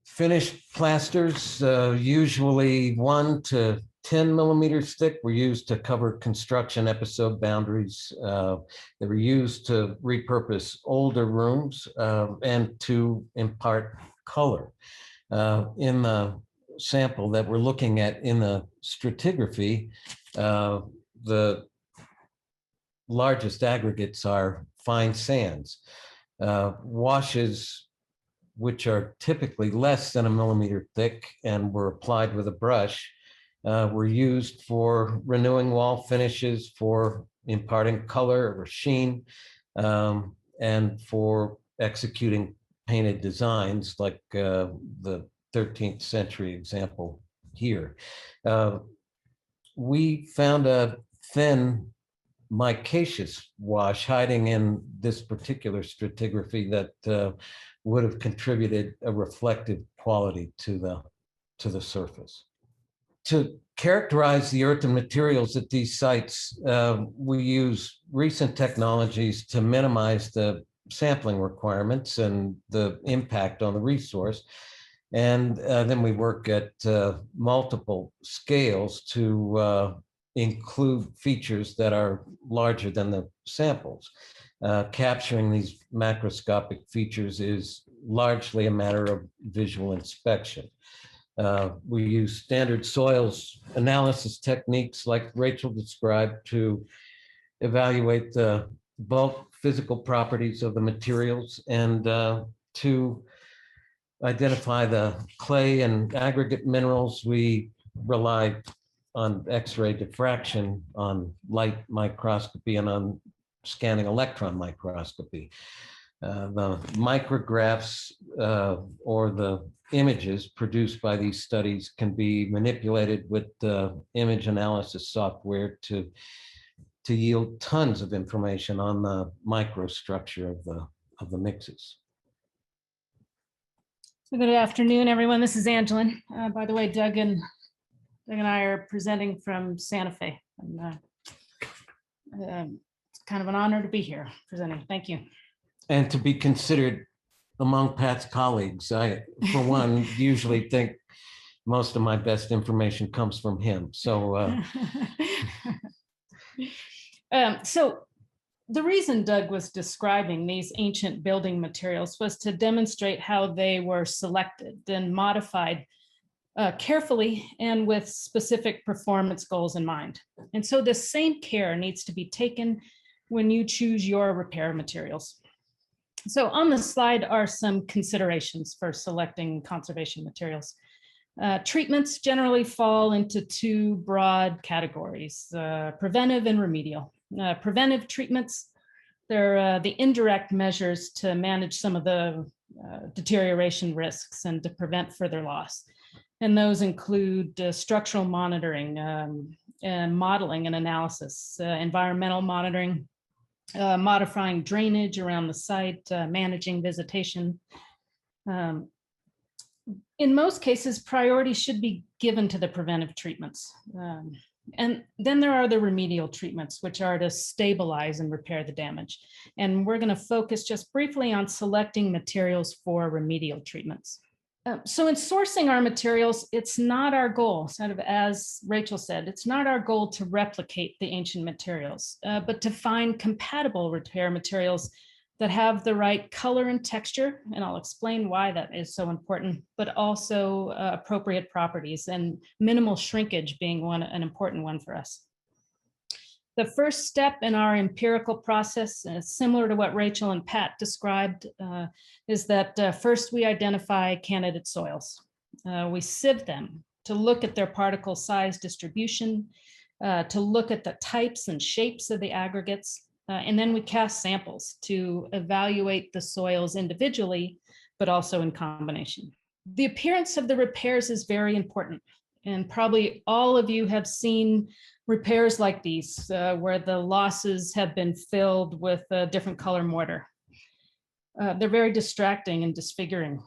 D: Finished plasters, usually 1 to 10 millimeters thick, were used to cover construction episode boundaries. They were used to repurpose older rooms and to impart color. In the sample that we're looking at in the stratigraphy, the largest aggregates are fine sands. Washes, which are typically less than a millimeter thick and were applied with a brush, were used for renewing wall finishes, for imparting color or sheen, and for executing painted designs like the 13th century example here. We found a thin micaceous wash hiding in this particular stratigraphy that would have contributed a reflective quality to the surface. To characterize the earthen materials at these sites, we use recent technologies to minimize the sampling requirements and the impact on the resource. And then we work at multiple scales to include features that are larger than the samples. Capturing these macroscopic features is largely a matter of visual inspection. We use standard soils analysis techniques like Rachel described to evaluate the bulk physical properties of the materials and to identify the clay and aggregate minerals. We rely on X-ray diffraction, on light microscopy, and on scanning electron microscopy. The micrographs or the images produced by these studies can be manipulated with the image analysis software to yield tons of information on the microstructure of the mixes.
E: So good afternoon, everyone. This is Angelyn. By the way, Doug and I are presenting from Santa Fe. And, it's kind of an honor to be here presenting. Thank you.
D: And to be considered among Pat's colleagues. I, for one, usually think most of my best information comes from him. So,
E: so the reason Doug was describing these ancient building materials was to demonstrate how they were selected and modified carefully and with specific performance goals in mind. And so the same care needs to be taken when you choose your repair materials. So on the slide are some considerations for selecting conservation materials. Treatments generally fall into two broad categories, preventive and remedial. Preventive treatments, they're the indirect measures to manage some of the deterioration risks and to prevent further loss. And those include structural monitoring, and modeling and analysis, environmental monitoring, modifying drainage around the site, managing visitation. In most cases, priority should be given to the preventive treatments. And then there are the remedial treatments, which are to stabilize and repair the damage. And we're going to focus just briefly on selecting materials for remedial treatments. So in sourcing our materials, it's not our goal, sort of as Rachel said, it's not our goal to replicate the ancient materials, but to find compatible repair materials that have the right color and texture, and I'll explain why that is so important, but also appropriate properties, and minimal shrinkage being an important one for us. The first step in our empirical process, similar to what Rachel and Pat described, is that first we identify candidate soils. We sieve them to look at their particle size distribution, to look at the types and shapes of the aggregates, and then we cast samples to evaluate the soils individually, but also in combination. The appearance of the repairs is very important, and probably all of you have seen repairs like these, where the losses have been filled with a different color mortar. They're very distracting and disfiguring.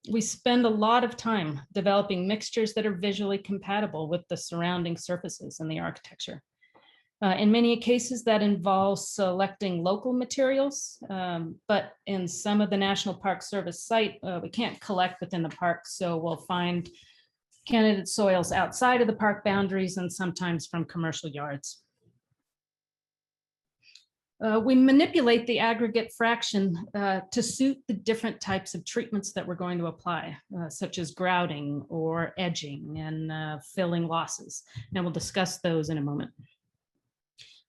E: We spend a lot of time developing mixtures that are visually compatible with the surrounding surfaces and the architecture. In many cases, that involves selecting local materials, but in some of the National Park Service site, we can't collect within the park, so we'll find candidate soils outside of the park boundaries and sometimes from commercial yards. We manipulate the aggregate fraction to suit the different types of treatments that we're going to apply, such as grouting or edging and filling losses. And we'll discuss those in a moment.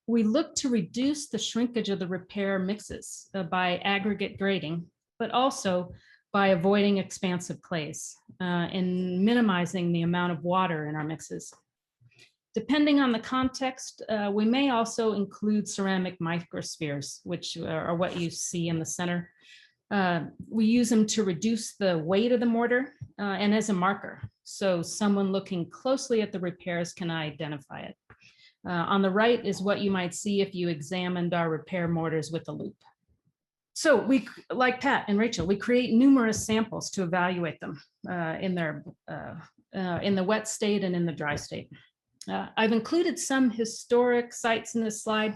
E: We look to reduce the shrinkage of the repair mixes by aggregate grading, but also by avoiding expansive clays and minimizing the amount of water in our mixes. Depending on the context, we may also include ceramic microspheres, which are what you see in the center. We use them to reduce the weight of the mortar and as a marker. So someone looking closely at the repairs can identify it. On the right is what you might see if you examined our repair mortars with a loop. So we, like Pat and Rachel, we create numerous samples to evaluate them in the wet state and in the dry state. I've included some historic sites in this slide.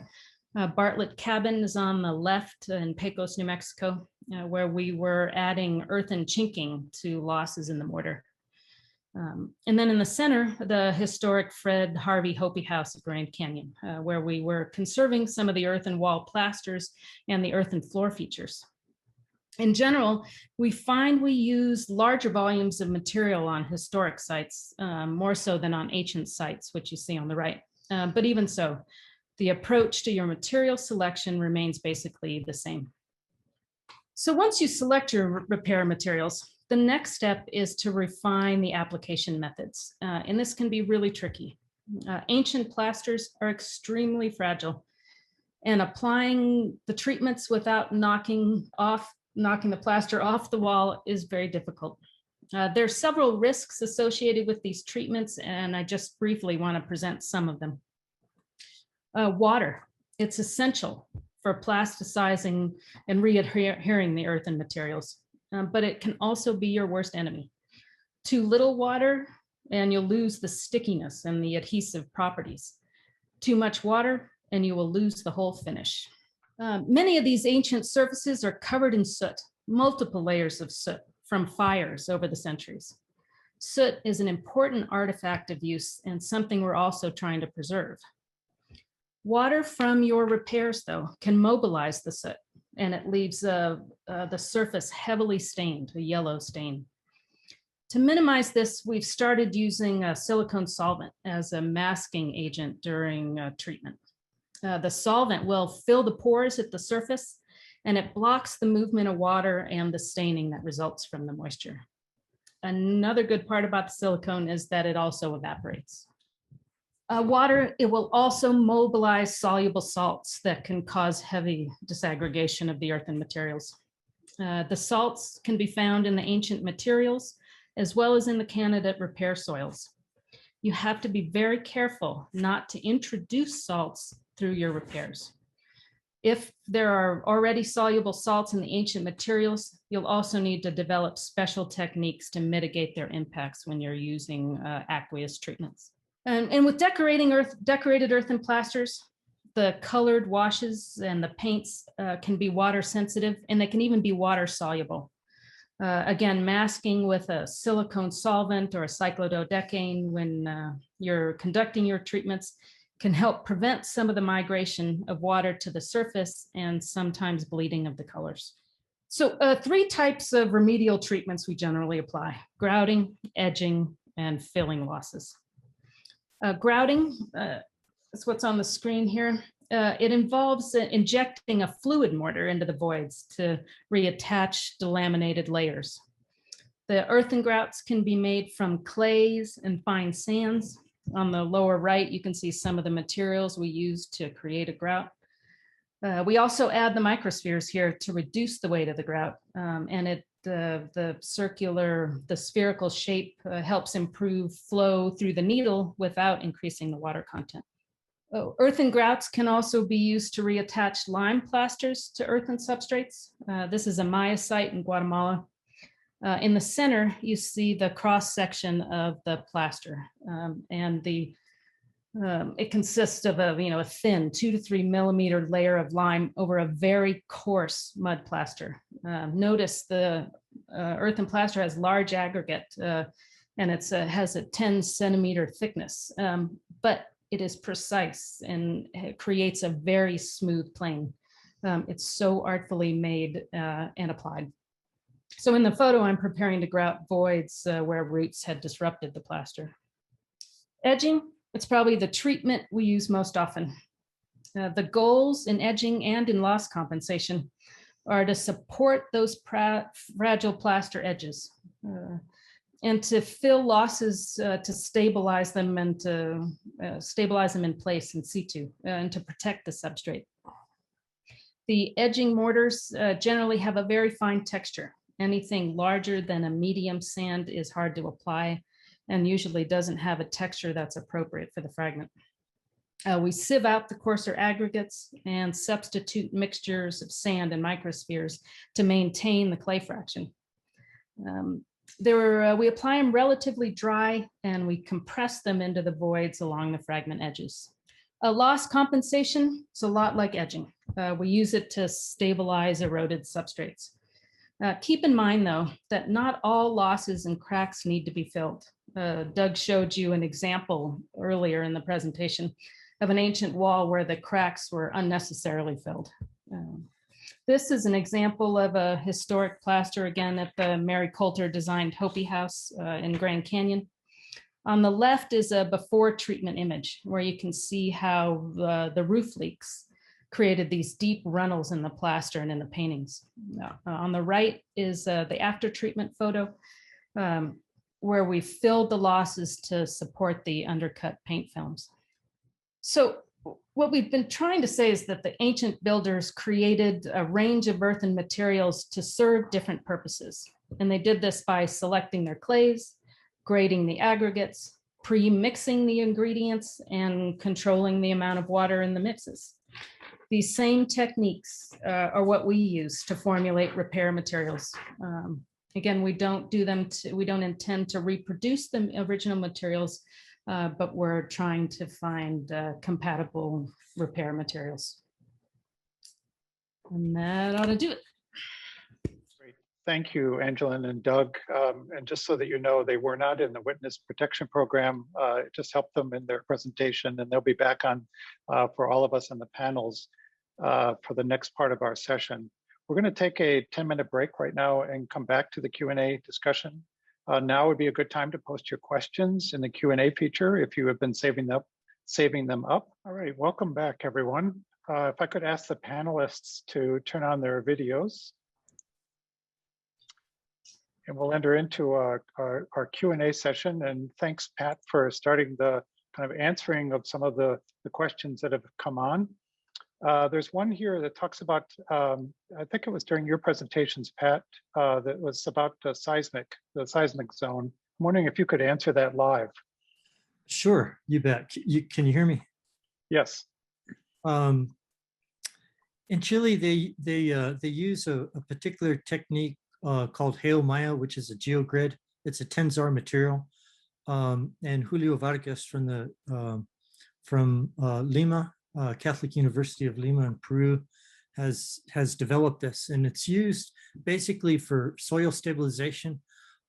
E: Bartlett Cabin is on the left in Pecos, New Mexico, where we were adding earthen chinking to losses in the mortar. And then in the center, the historic Fred Harvey Hopi House at Grand Canyon, where we were conserving some of the earthen wall plasters and the earthen floor features. In general, we find we use larger volumes of material on historic sites, more so than on ancient sites, which you see on the right. But even so, the approach to your material selection remains basically the same. So once you select your repair materials, the next step is to refine the application methods. And this can be really tricky. Ancient plasters are extremely fragile, and applying the treatments without knocking the plaster off the wall is very difficult. There are several risks associated with these treatments, and I just briefly want to present some of them. Water, it's essential for plasticizing and readhering the earthen materials, but it can also be your worst enemy. Too little water and you'll lose the stickiness and the adhesive properties. Too much water and you will lose the whole finish. Many of these ancient surfaces are covered in soot, multiple layers of soot from fires over the centuries. Soot is an important artifact of use and something we're also trying to preserve. Water from your repairs, though, can mobilize the soot, and it leaves the surface heavily stained, a yellow stain. To minimize this, we've started using a silicone solvent as a masking agent during treatment. The solvent will fill the pores at the surface, and it blocks the movement of water and the staining that results from the moisture. Another good part about the silicone is that it also evaporates. Water, it will also mobilize soluble salts that can cause heavy disaggregation of the earthen materials. The salts can be found in the ancient materials as well as in the candidate repair soils. You have to be very careful not to introduce salts through your repairs. If there are already soluble salts in the ancient materials, you'll also need to develop special techniques to mitigate their impacts when you're using aqueous treatments. And with decorated earthen plasters, the colored washes and the paints can be water sensitive, and they can even be water soluble. Again, masking with a silicone solvent or a cyclododecane when you're conducting your treatments can help prevent some of the migration of water to the surface and sometimes bleeding of the colors. So 3 types of remedial treatments we generally apply: grouting, edging, and filling losses. Grouting, that's what's on the screen here. It involves injecting a fluid mortar into the voids to reattach delaminated layers. The earthen grouts can be made from clays and fine sands. On the lower right, you can see some of the materials we use to create a grout. We also add the microspheres here to reduce the weight of the grout, and the spherical shape helps improve flow through the needle without increasing the water content. Earthen grouts can also be used to reattach lime plasters to earthen substrates. This is a Maya site in Guatemala. In the center, you see the cross section of the plaster, and it consists of a thin 2 to 3 millimeter layer of lime over a very coarse mud plaster. Notice the earthen plaster has large aggregate, and it has a 10 centimeter thickness, but it is precise and it creates a very smooth plane. It's so artfully made and applied. So in the photo, I'm preparing to grout voids where roots had disrupted the plaster. Edging, it's probably the treatment we use most often. The goals in edging and in loss compensation are to support those fragile plaster edges and to fill losses to stabilize them and to stabilize them in place in situ and to protect the substrate. The edging mortars generally have a very fine texture. Anything larger than a medium sand is hard to apply and usually doesn't have a texture that's appropriate for the fragment. We sieve out the coarser aggregates and substitute mixtures of sand and microspheres to maintain the clay fraction. We apply them relatively dry and we compress them into the voids along the fragment edges. Loss compensation is a lot like edging. We use it to stabilize eroded substrates. Keep in mind, though, that not all losses and cracks need to be filled. Doug showed you an example earlier in the presentation of an ancient wall where the cracks were unnecessarily filled. This is an example of a historic plaster, again, at the Mary Coulter designed Hopi House in Grand Canyon. On the left is a before treatment image where you can see how the roof leaks created these deep runnels in the plaster and in the paintings. On the right is the after treatment photo where we filled the losses to support the undercut paint films. So what we've been trying to say is that the ancient builders created a range of earthen materials to serve different purposes. And they did this by selecting their clays, grading the aggregates, pre-mixing the ingredients, and controlling the amount of water in the mixes. These same techniques are what we use to formulate repair materials. Again, we don't intend to reproduce the original materials, but we're trying to find compatible repair materials. And that ought to do it.
A: Great. Thank you, Angelyn and Doug. And just so that you know, they were not in the witness protection program. It just helped them in their presentation, and they'll be back on for all of us on the panels for the next part of our session. We're going to take a 10-minute break right now and come back to the Q&A discussion. Now would be a good time to post your questions in the Q&A feature if you have been saving them up. All right, welcome back, everyone. If I could ask the panelists to turn on their videos. And we'll enter into our Q&A session. And thanks, Pat, for starting the kind of answering of some of the questions that have come on. There's one here that talks about, I think it was during your presentations, Pat, that was about the seismic zone. I'm wondering if you could answer that live.
C: Sure, you bet. Can you hear me?
A: Yes.
C: In Chile, they use a particular technique called Geomaya, which is a geogrid. It's a Tensar material. And Julio Vargas from Lima, Catholic University of Lima in Peru, has developed this, and it's used basically for soil stabilization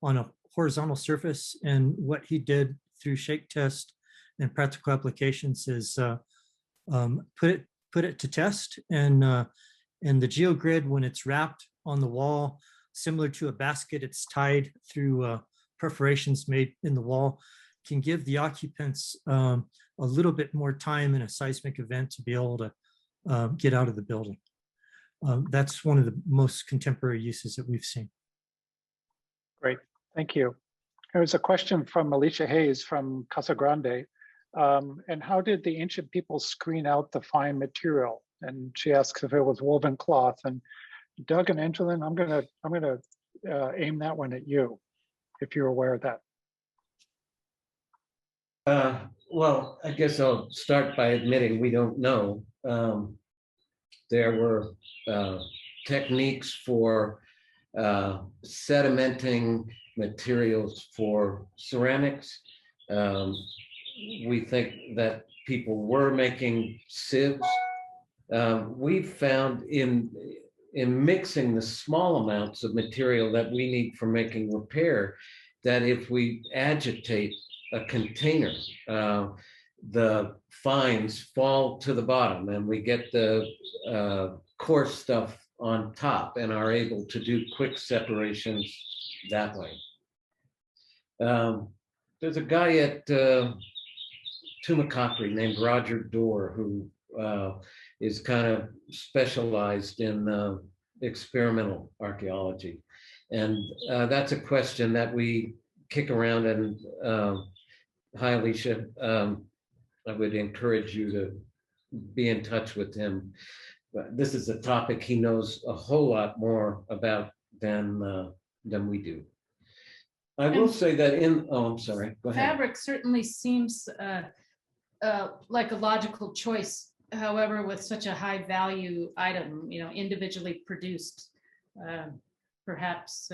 C: on a horizontal surface. And what he did through shake test and practical applications is put it to test, and the geogrid, when it's wrapped on the wall, similar to a basket, it's tied through perforations made in the wall, can give the occupants a little bit more time in a seismic event to be able to get out of the building. That's one of the most contemporary uses that we've seen.
A: Great, thank you. There was a question from Alicia Hayes from Casa Grande. And how did the ancient people screen out the fine material? And she asks if it was woven cloth. And Doug and Angelyn, I'm gonna aim that one at you, if you're aware of that.
D: Well, I guess I'll start by admitting we don't know. There were techniques for sedimenting materials for ceramics. We think that people were making sieves. We've found in mixing the small amounts of material that we need for making repair, that if we agitate a container, the fines fall to the bottom and we get the coarse stuff on top and are able to do quick separations that way. There's a guy at Tumacacri named Roger Dorr who is kind of specialized in experimental archaeology. And that's a question that we kick around, and hi, Alicia. I would encourage you to be in touch with him. this is a topic he knows a whole lot more about than we do. I will
E: And
D: say that I'm sorry, go ahead.
E: fabric certainly seems like a logical choice. However, with such a high value item, individually produced, perhaps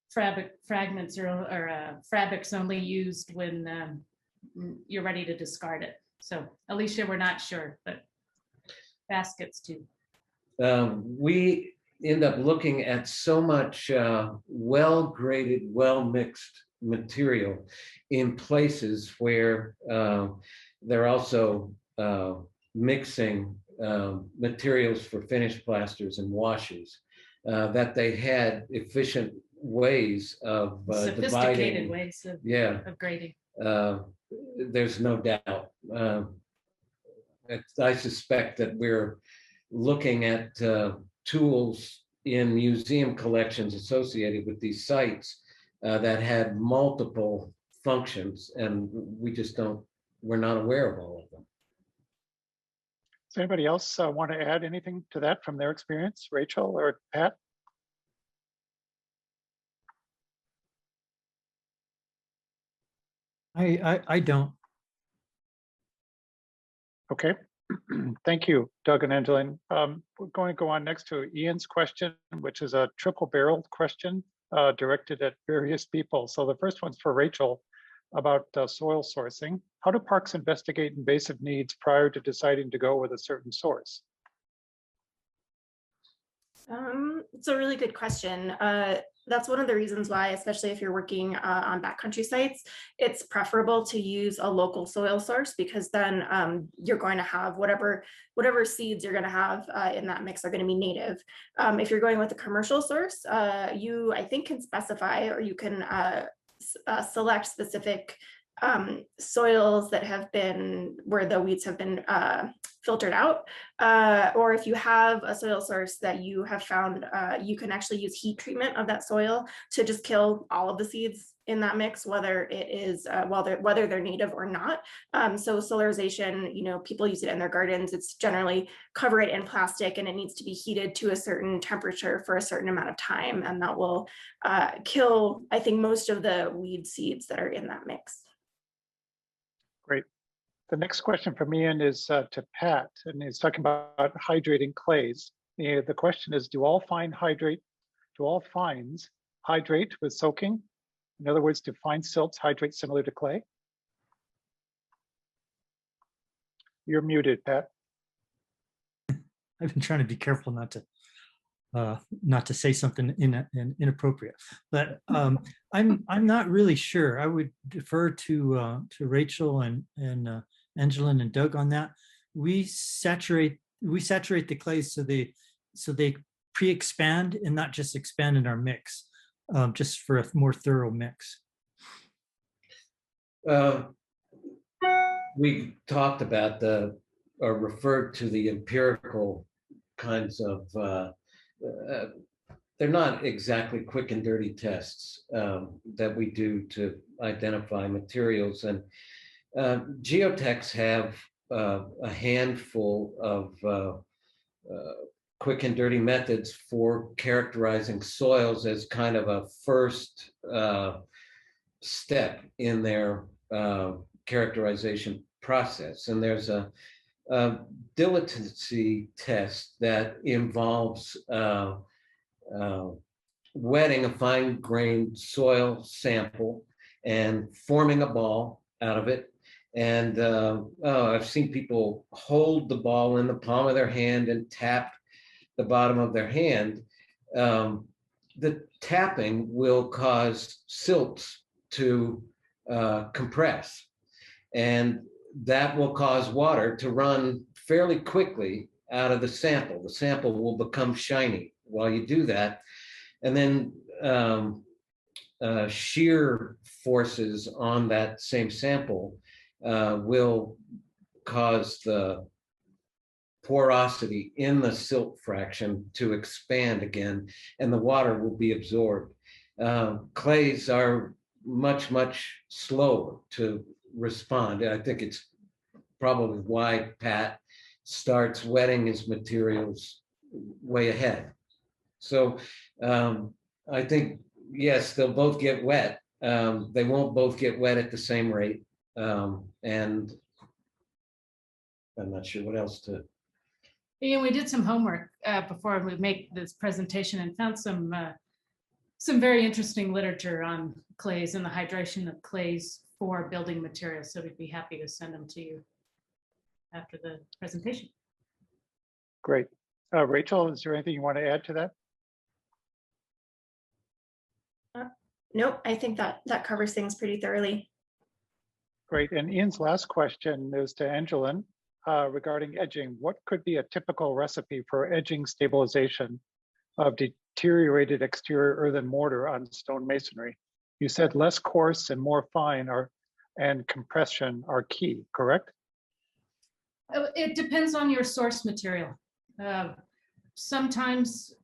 E: fabric fragments or fabrics only used when you're ready to discard it. So Alicia, we're not sure, but baskets too.
D: We end up looking at so much well-graded, well-mixed material in places where they're also mixing materials for finished plasters and washes, that they had efficient ways of
E: Sophisticated
D: dividing.
E: ways of grading.
D: There's no doubt. I suspect that we're looking at tools in museum collections associated with these sites that had multiple functions, and we're not aware of all of them.
A: Does anybody else want to add anything to that from their experience? Rachel or Pat?
C: I don't.
A: Okay. Thank you, Doug and Angelyn. We're going to go on next to Ian's question, which is a triple-barreled question directed at various people. So the first one's for Rachel about soil sourcing. How do parks investigate invasive needs prior to deciding to go with a certain source?
B: It's a really good question. That's one of the reasons why, especially if you're working on backcountry sites, it's preferable to use a local soil source, because then you're going to have whatever seeds you're going to have in that mix are going to be native. If you're going with a commercial source, you, I think, can specify, or you can select specific soils that have been, where the weeds have been filtered out, or if you have a soil source that you have found, you can actually use heat treatment of that soil to just kill all of the seeds in that mix, whether it is whether they're native or not. So solarization, people use it in their gardens. It's generally cover it in plastic, and it needs to be heated to a certain temperature for a certain amount of time, and that will kill, I think, most of the weed seeds that are in that mix.
A: Great. The next question from Ian is to Pat, and he's talking about hydrating clays. The question is, do all fines hydrate with soaking? In other words, do fine silts hydrate similar to clay? You're muted, Pat.
C: I've been trying to be careful not to say something inappropriate, but I'm not really sure. I would defer to Rachel and Angelyn and Doug on that. We saturate the clays so they pre-expand and not just expand in our mix, just for a more thorough mix.
D: We talked about or referred to the empirical kinds of they're not exactly quick and dirty tests that we do to identify materials, and geotechs have a handful of quick and dirty methods for characterizing soils as kind of a first step in their characterization process. And there's a dilutancy test that involves wetting a fine-grained soil sample and forming a ball out of it. And I've seen people hold the ball in the palm of their hand and tap the bottom of their hand. The tapping will cause silts to compress, and that will cause water to run fairly quickly out of the sample. The sample will become shiny while you do that. And then shear forces on that same sample will cause the porosity in the silt fraction to expand again, and the water will be absorbed. Clays are much, much slower to respond. I think it's probably why, Pat, starts wetting his materials way ahead. So I think, yes, they'll both get wet. They won't both get wet at the same rate. And I'm not sure what else to.
E: Yeah, we did some homework before we make this presentation and found some very interesting literature on clays and the hydration of clays for building materials. So we'd be happy to send them to you after the presentation.
A: Great. Rachel, is there anything you want to add to that?
B: Nope, I think that covers things pretty thoroughly.
A: Great. And Ian's last question is to Angelyn regarding edging. What could be a typical recipe for edging stabilization of deteriorated exterior earthen mortar on stone masonry? You said less coarse and more fine and compression are key, correct?
E: It depends on your source material. Sometimes,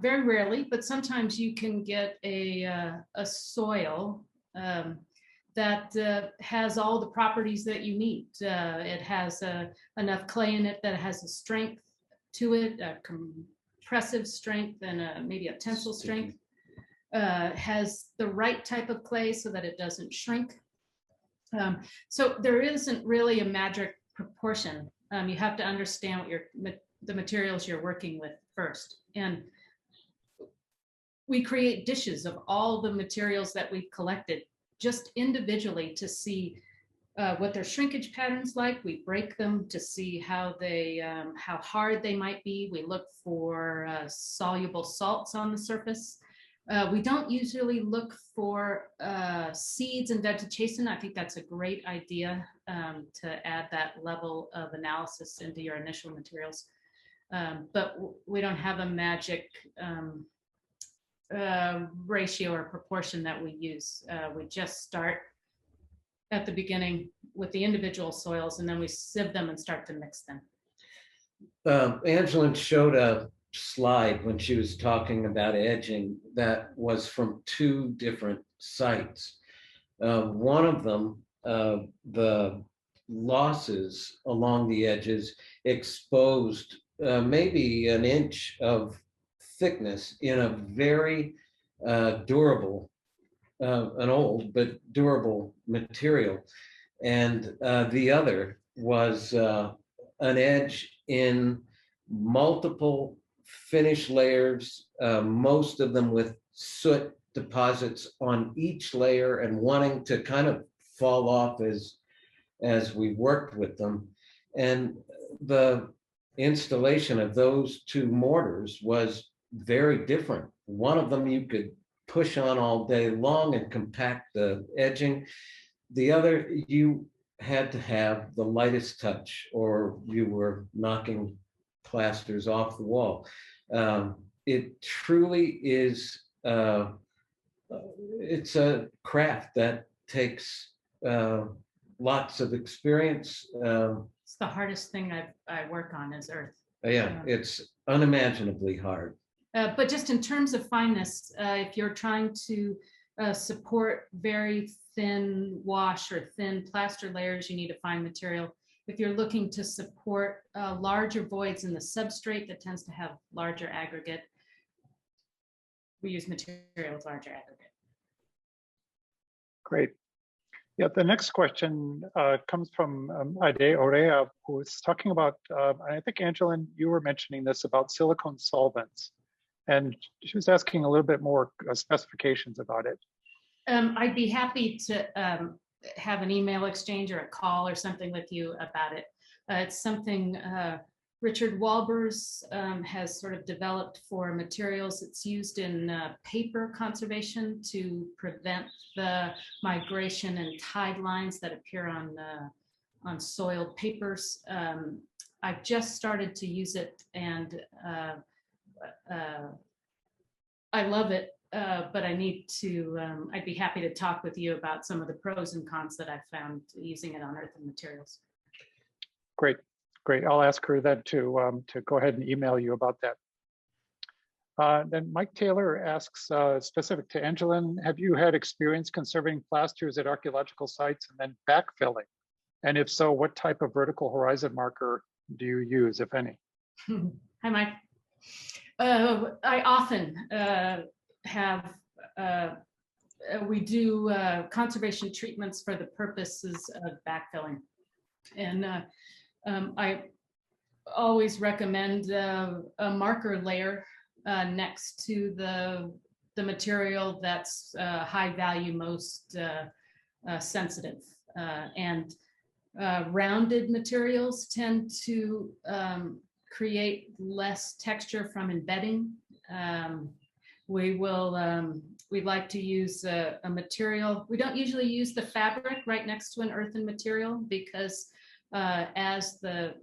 E: very rarely, but sometimes you can get a soil that has all the properties that you need. It has enough clay in it that has a strength to it, a compressive strength and maybe a tensile strength. Has the right type of clay so that it doesn't shrink. So there isn't really a magic proportion. You have to understand what the materials you're working with first. And we create dishes of all the materials that we've collected just individually to see what their shrinkage patterns like. We break them to see how hard they might be. We look for soluble salts on the surface. We don't usually look for seeds and vegetation. I think that's a great idea to add that level of analysis into your initial materials. But we don't have a magic ratio or proportion that we use. We just start at the beginning with the individual soils, and then we sieve them and start to mix them.
D: Angelyn showed a slide when she was talking about edging that was from two different sites. One of them, the losses along the edges exposed maybe an inch of thickness in a very durable, an old but durable material. And the other was an edge in multiple finish layers, most of them with soot deposits on each layer and wanting to kind of fall off as we worked with them. And the installation of those two mortars was very different. One of them you could push on all day long and compact the edging. The other, you had to have the lightest touch or you were knocking plasters off the wall. It truly is, it's a craft that takes lots of experience.
E: It's the hardest thing I work on is earth.
D: Yeah, it's unimaginably hard.
E: But just in terms of fineness, if you're trying to support very thin wash or thin plaster layers, you need a fine material. If you're looking to support larger voids in the substrate that tends to have larger aggregate, we use material with larger aggregate.
A: Great. Yeah, the next question comes from Ade Orea, who is talking about, I think, Angelyn, you were mentioning this about silicone solvents. And she was asking a little bit more specifications about it.
E: I'd be happy to have an email exchange or a call or something with you about it. It's something Richard Walbers has sort of developed for materials. It's used in paper conservation to prevent the migration and tide lines that appear on soiled papers. I've just started to use it and I love it, but I need to, I'd be happy to talk with you about some of the pros and cons that I've found using it on earthen materials.
A: Great, great. I'll ask her then to go ahead and email you about that. Then Mike Taylor asks, specific to Angelyn, have you had experience conserving plasters at archaeological sites and then backfilling? And if so, what type of vertical horizon marker do you use, if any?
E: Hi, Mike. I often we do conservation treatments for the purposes of backfilling. And I always recommend a marker layer next to the material that's high value, most sensitive. And rounded materials tend to create less texture from embedding. We like to use a material. We don't usually use the fabric right next to an earthen material because as the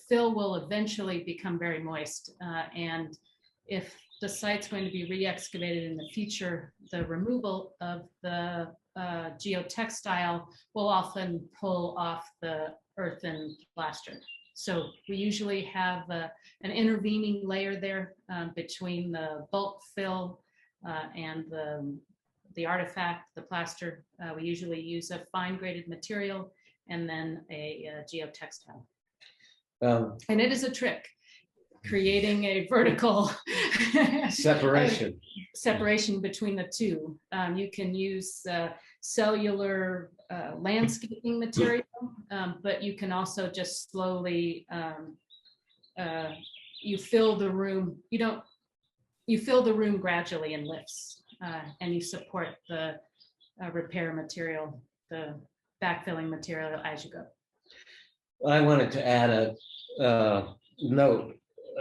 E: fill will eventually become very moist. And if the site's going to be re-excavated in the future, the removal of the geotextile will often pull off the earthen plaster. So we usually have an intervening layer there between the bulk fill and the artifact, the plaster. We usually use a fine graded material and then a geotextile. And it is a trick, creating a vertical separation between the two. You can use cellular landscaping material, but you can also just slowly, you fill the room, you fill the room gradually in lifts, and you support the repair material, the backfilling material as you go.
D: I wanted to add a note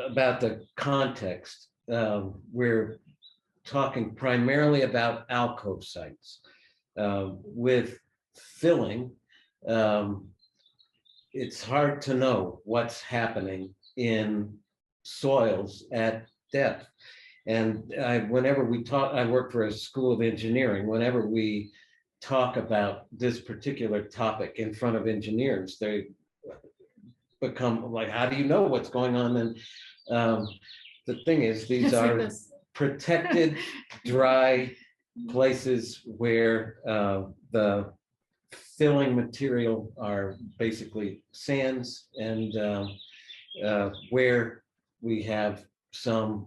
D: about the context. We're talking primarily about alcove sites. With filling, it's hard to know what's happening in soils at depth. And whenever we talk, I work for a school of engineering, whenever we talk about this particular topic in front of engineers, they become like, how do you know what's going on? And the thing is, these are protected, dry places where the filling material are basically sands, and where we have some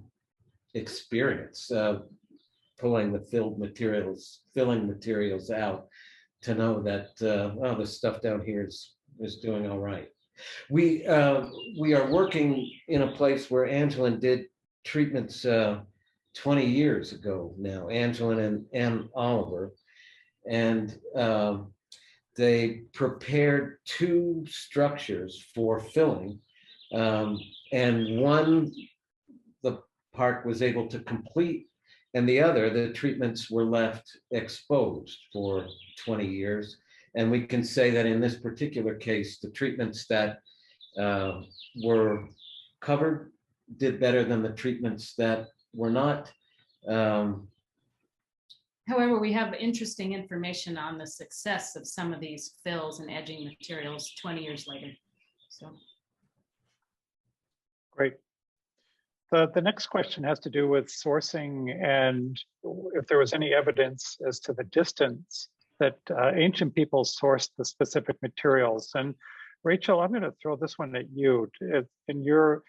D: experience pulling the filling materials out to know that well, the stuff down here is doing all right. We are working in a place where Angelyn did treatments 20 years ago now, Angelyn and Oliver, and they prepared two structures for filling, and one the park was able to complete, and the other, the treatments were left exposed for 20 years. And we can say that in this particular case, the treatments that were covered did better than the treatments that were not.
E: However, we have interesting information on the success of some of these fills and edging materials 20 years later. So.
A: Great. The next question has to do with sourcing and if there was any evidence as to the distance that ancient people sourced the specific materials. And Rachel, I'm going to throw this one at you. In your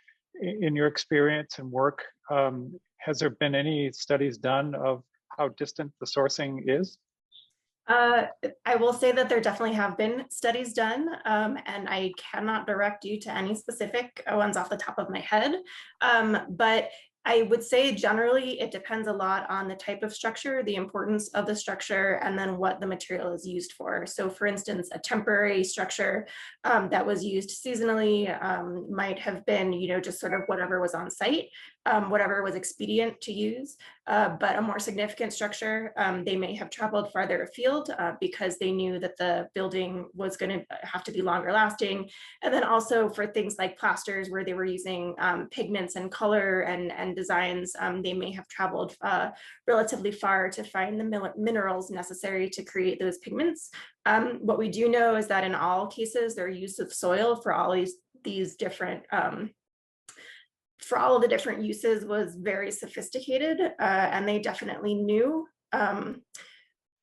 A: experience and work, has there been any studies done of how distant the sourcing is?
B: I will say that there definitely have been studies done, and I cannot direct you to any specific ones off the top of my head, but I would say generally it depends a lot on the type of structure, the importance of the structure, and then what the material is used for. So for instance, a temporary structure that was used seasonally might have been, just sort of whatever was on site, whatever was expedient to use. But a more significant structure, they may have traveled farther afield because they knew that the building was going to have to be longer lasting. And then also for things like plasters where they were using pigments and color and designs, they may have traveled relatively far to find the minerals necessary to create those pigments. What we do know is that in all cases, their use of soil for all these different for all of the different uses was very sophisticated, and they definitely knew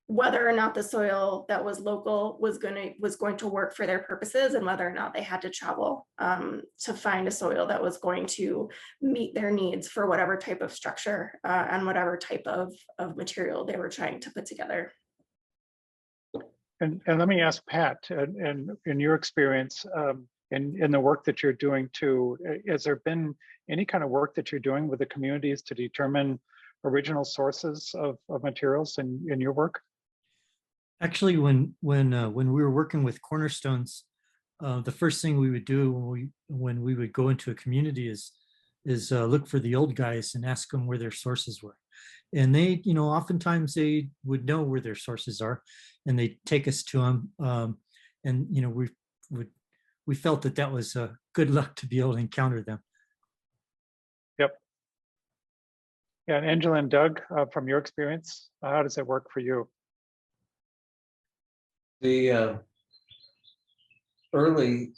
B: whether or not the soil that was local was going to work for their purposes, and whether or not they had to travel to find a soil that was going to meet their needs for whatever type of structure and whatever type of material they were trying to put together.
A: And let me ask Pat, and in your experience, in the work that you're doing too, has there been any kind of work that you're doing with the communities to determine original sources of materials in your work?
C: Actually, when we were working with Cornerstones, the first thing we would do when we would go into a community is look for the old guys and ask them where their sources were. And they, oftentimes they would know where their sources are, and they take us to them. And we felt that was good luck to be able to encounter them.
A: Yep. Yeah, and Angela and Doug, from your experience, how does it work for you?
D: The early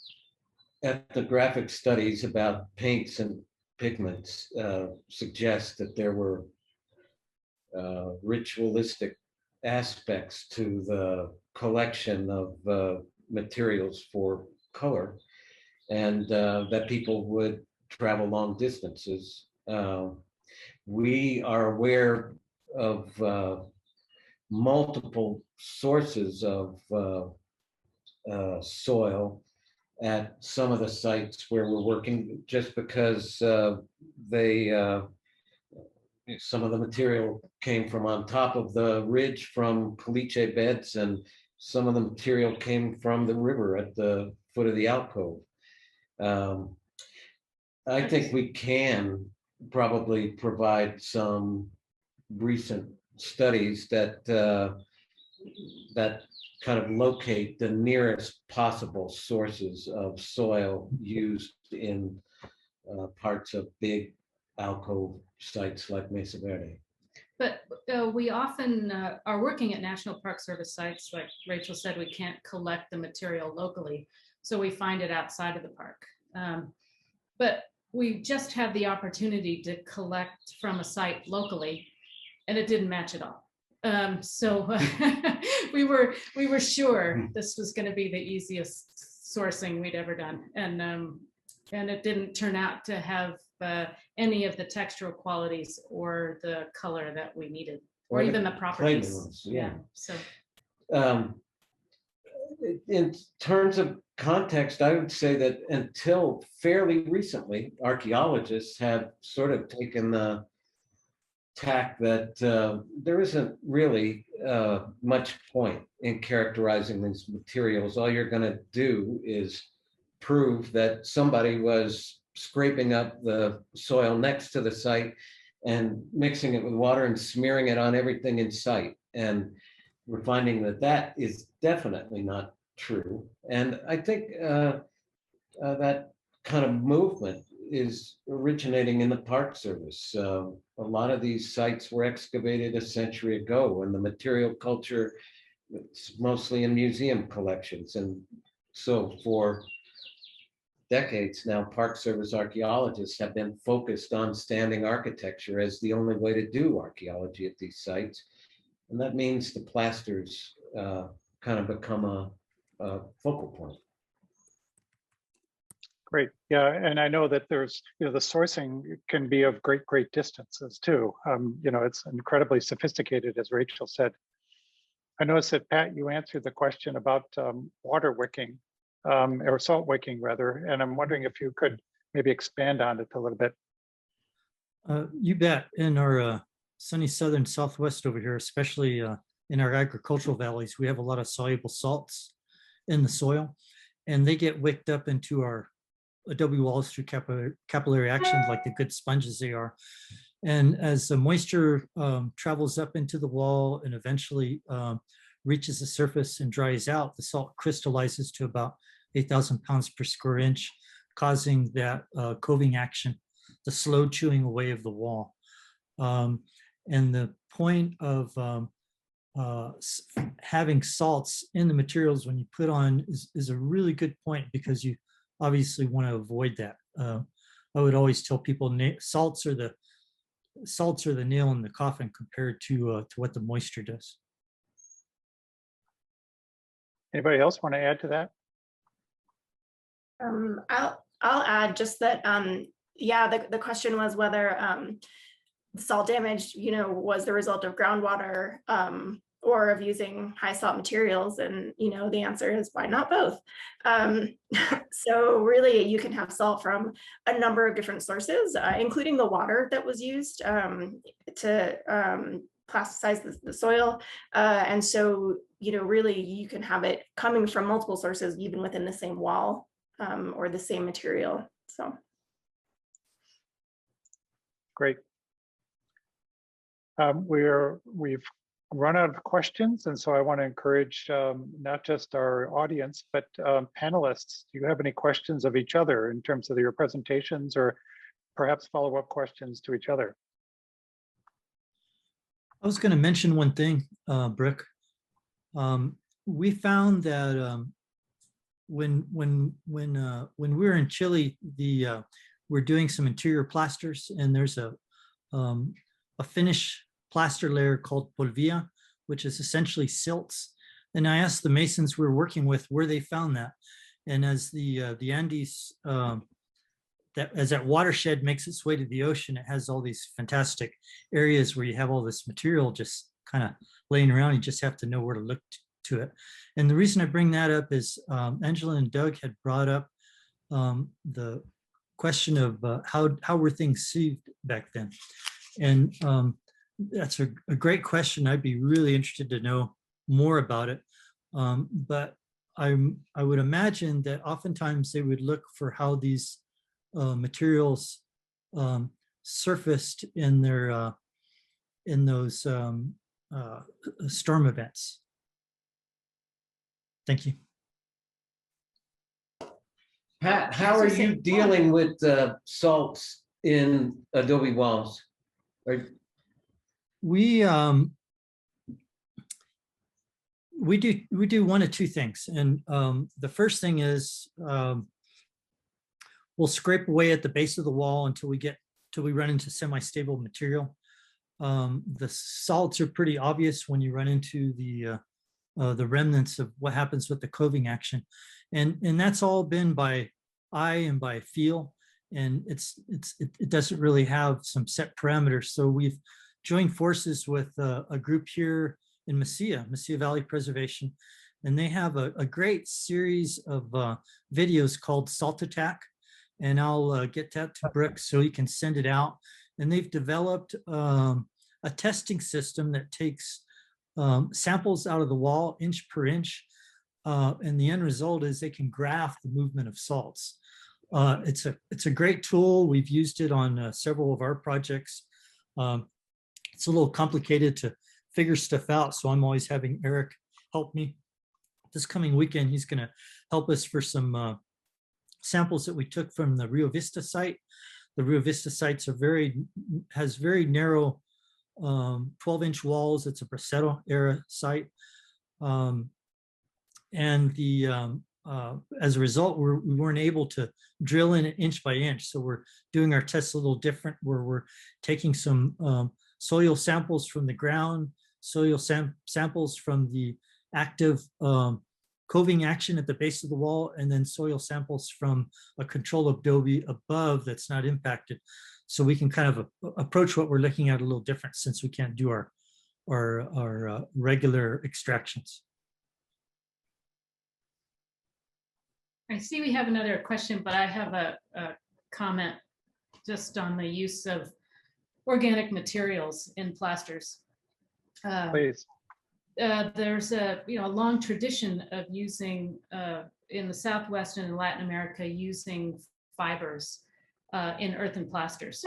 D: ethnographic studies about paints and pigments suggest that there were ritualistic aspects to the collection of materials for color, and that people would travel long distances. We are aware of multiple sources of soil at some of the sites where we're working, just because some of the material came from on top of the ridge from caliche beds, and some of the material came from the river at the foot of the alcove. I think we can probably provide some recent studies that kind of locate the nearest possible sources of soil used in parts of big alcove sites like Mesa Verde.
E: But we often are working at National Park Service sites. Like Rachel said, we can't collect the material locally, so we find it outside of the park. But we just had the opportunity to collect from a site locally, and it didn't match at all. So we were sure this was going to be the easiest sourcing we'd ever done, and it didn't turn out to have any of the textural qualities or the color that we needed, or even the properties.
D: Yeah.
E: So
D: in terms of context, I would say that until fairly recently, archaeologists have sort of taken the tack that there isn't really much point in characterizing these materials. All you're going to do is prove that somebody was scraping up the soil next to the site and mixing it with water and smearing it on everything in sight. And we're finding that that is definitely not true. And I think that kind of movement is originating in the Park Service. A lot of these sites were excavated a century ago, and the material culture is mostly in museum collections. And so for decades now, Park Service archaeologists have been focused on standing architecture as the only way to do archaeology at these sites. And that means the plasters kind of become a focal point.
A: Great. Yeah, and I know that there's, the sourcing can be of great distances too. It's incredibly sophisticated, as Rachel said. I noticed that, Pat, you answered the question about water wicking, or salt wicking rather, and I'm wondering if you could maybe expand on it a little bit.
C: You bet. In our sunny southern Southwest over here, especially in our agricultural valleys, we have a lot of soluble salts in the soil, and they get wicked up into our adobe walls through capillary action, like the good sponges they are. And as the moisture travels up into the wall and eventually reaches the surface and dries out, the salt crystallizes to about 8,000 pounds per square inch, causing that coving action, the slow chewing away of the wall. And the point of having salts in the materials when you put on is a really good point, because you obviously want to avoid that. I would always tell people salts are the nail in the coffin compared to what the moisture does.
A: Anybody else want to add to that?
B: I'll add just that, yeah, the question was whether salt damage, was the result of groundwater or of using high salt materials. And, the answer is why not both? So really you can have salt from a number of different sources, including the water that was used to plasticize the soil. And so, really you can have it coming from multiple sources, even within the same wall or the same material. So.
A: Great. We've run out of questions, and so I want to encourage not just our audience, but panelists. Do you have any questions of each other in terms of your presentations, or perhaps follow-up questions to each other?
C: I was going to mention one thing, Brooke. We found that when we were in Chile, we're doing some interior plasters, and there's a finish plaster layer called polvia, which is essentially silts. And I asked the masons we were working with where they found that. And as the Andes, as that watershed makes its way to the ocean, it has all these fantastic areas where you have all this material just kind of laying around. You just have to know where to look to it. And the reason I bring that up is Angelyn and Doug had brought up the question of how were things sieved back then. And that's a great question. I'd be really interested to know more about it. But I would imagine that oftentimes they would look for how these materials surfaced in their in those storm events. Thank you.
D: Pat, how are you dealing with salts in adobe walls?
C: We do one of two things, and the first thing is we'll scrape away at the base of the wall until we run into semi-stable material. The salts are pretty obvious when you run into the remnants of what happens with the coving action, and that's all been by eye and by feel, and it doesn't really have some set parameters. So we've joined forces with a group here in Mesilla Valley Preservation, and they have a great series of videos called Salt Attack, and I'll get that to Brooke so he can send it out. And they've developed a testing system that takes samples out of the wall inch per inch, and the end result is they can graph the movement of salts. It's a great tool. We've used it on several of our projects. It's a little complicated to figure stuff out, so I'm always having Eric help me. This coming weekend, he's going to help us for some samples that we took from the Rio Vista site. The Rio Vista sites has very narrow 12-inch walls. It's a Braceto era site, and as a result, we weren't able to drill in it inch by inch. So we're doing our tests a little different, where we're taking some soil samples from the ground, soil samples from the active coving action at the base of the wall, and then soil samples from a control adobe above that's not impacted. So we can kind of approach what we're looking at a little different, since we can't do our regular extractions.
E: I see we have another question, but I have a comment just on the use of organic materials in plasters.
A: Please.
E: There's a long tradition of using in the Southwest and in Latin America, using fibers in earthen plasters.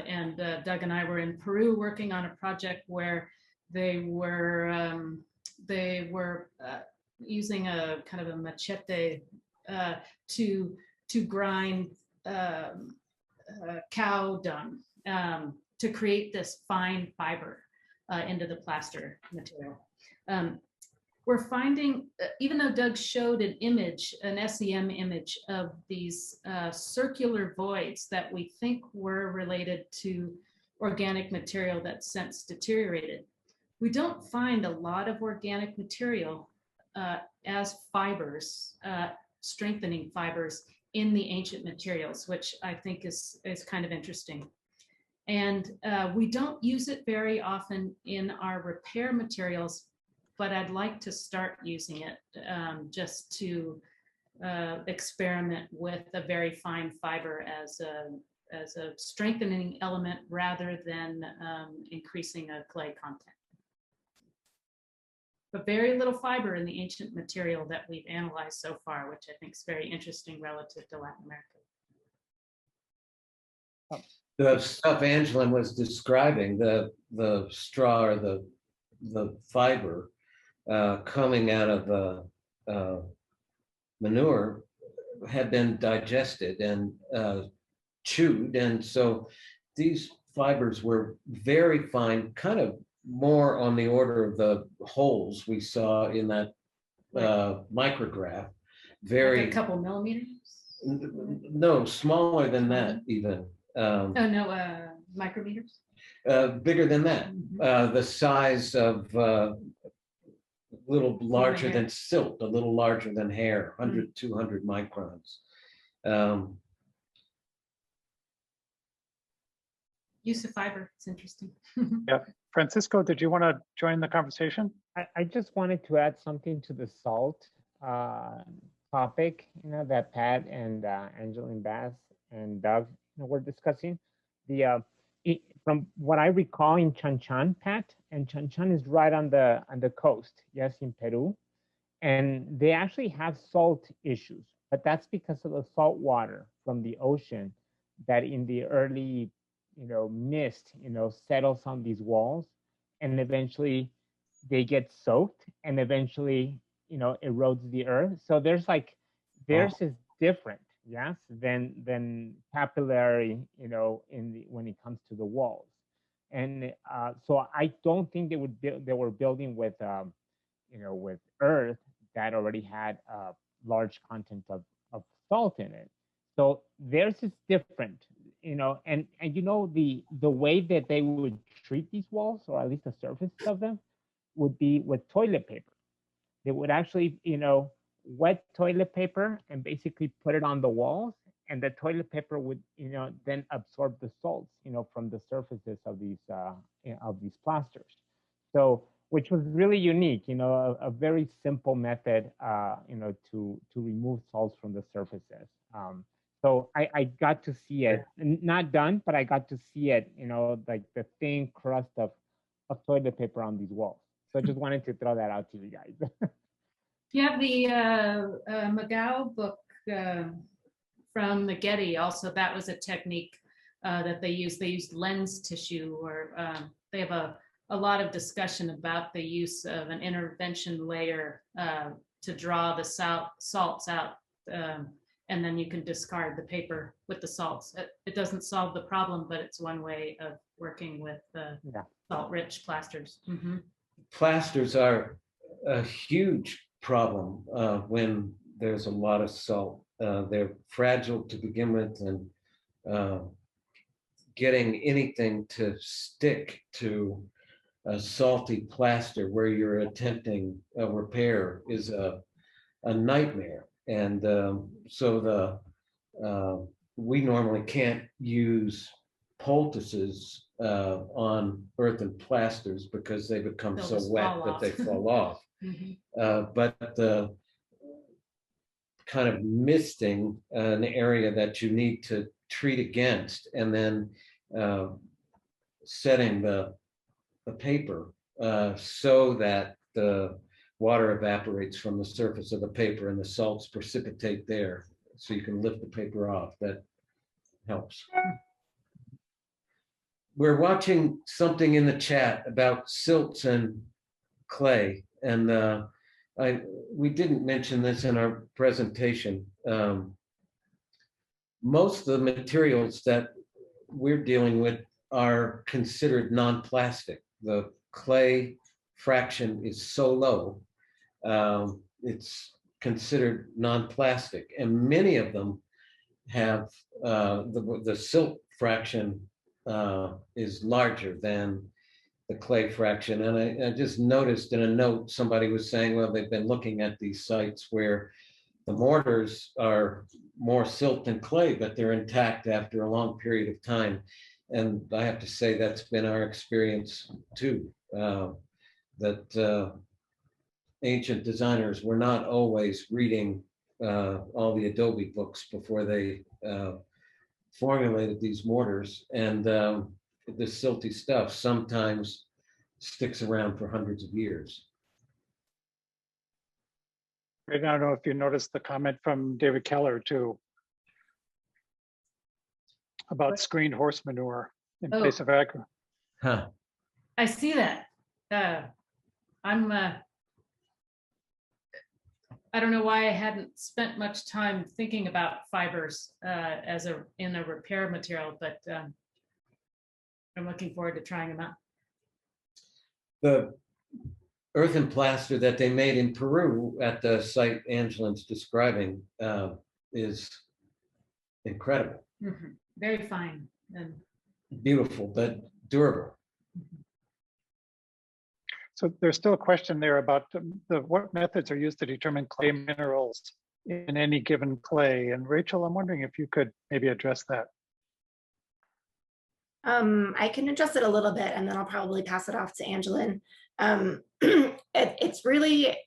E: And Doug and I were in Peru working on a project where they were using a kind of a machete to grind cow dung to create this fine fiber into the plaster material. We're finding, even though Doug showed an image, an SEM image of these circular voids that we think were related to organic material that since deteriorated, we don't find a lot of organic material as fibers, strengthening fibers in the ancient materials, which I think is kind of interesting. And we don't use it very often in our repair materials, but I'd like to start using it just to experiment with a very fine fiber as a strengthening element rather than increasing a clay content. But very little fiber in the ancient material that we've analyzed so far, which I think is very interesting relative to Latin America.
D: The stuff Angelyn was describing, the straw or the fiber coming out of the manure had been digested and chewed, and so these fibers were very fine, kind of more on the order of the holes we saw in that micrograph. Very
E: like a couple millimeters?
D: No, smaller than that even.
E: Oh no, micrometers?
D: Bigger than that. The size of a little larger than silt, a little larger than hair, 100, 200 microns.
E: Use of fiber, it's interesting.
A: Yeah, Francisco, did you want to join the conversation?
F: I just wanted to add something to the salt topic, that Pat and Angelyn Bass and Doug were discussing. From what I recall in Chanchan, Pat, and Chanchan is right on the coast, yes, in Peru, and they actually have salt issues, but that's because of the salt water from the ocean that in the early mist settles on these walls, and eventually they get soaked and eventually erodes the earth. So there's theirs is different, yes, than capillary when it comes to the walls. And so I don't think they were building with with earth that already had a large content of salt in it. So theirs is different, and the way that they would treat these walls, or at least the surface of them, would be with toilet paper. They would actually, wet toilet paper and basically put it on the walls, and the toilet paper would, then absorb the salts, from the surfaces of these plasters. So, which was really unique, a very simple method, to remove salts from the surfaces. So I got to see it, not done, but I got to see it, like the thin crust of toilet paper on these walls. So I just wanted to throw that out to you guys.
E: You have the Magao book from the Getty also. That was a technique that they used. They used lens tissue, or they have a lot of discussion about the use of an intervention layer to draw the salts out. And then you can discard the paper with the salts. It doesn't solve the problem, but it's one way of working with salt-rich plasters.
D: Plasters are a huge problem when there's a lot of salt. They're fragile to begin with, and getting anything to stick to a salty plaster where you're attempting a repair is a nightmare. And so we normally can't use poultices on earthen plasters because they become so wet that they fall off. But the kind of misting an area that you need to treat against, and then setting the paper so that the water evaporates from the surface of the paper and the salts precipitate there, so you can lift the paper off. That helps. We're watching something in the chat about silts and clay, and we didn't mention this in our presentation. Most of the materials that we're dealing with are considered non-plastic. The clay fraction is so low, it's considered non-plastic, and many of them have the silt fraction is larger than the clay fraction. And I just noticed in a note, somebody was saying, well, they've been looking at these sites where the mortars are more silt than clay, but they're intact after a long period of time. And I have to say that's been our experience too, that ancient designers were not always reading all the Adobe books before they formulated these mortars. And this silty stuff sometimes sticks around for hundreds of years.
A: I don't know if you noticed the comment from David Keller too about screened horse manure in place of agri.
D: Huh.
E: I see that. I'm I don't know why I hadn't spent much time thinking about fibers in a repair material, but I'm looking forward to trying them out.
D: The earthen plaster that they made in Peru at the site Angelyn's describing is incredible.
E: Mm-hmm. Very fine and
D: beautiful, but durable.
A: So there's still a question there about what methods are used to determine clay minerals in any given clay. And Rachel, I'm wondering if you could maybe address that.
B: I can address it a little bit, and then I'll probably pass it off to Angelyn. It's really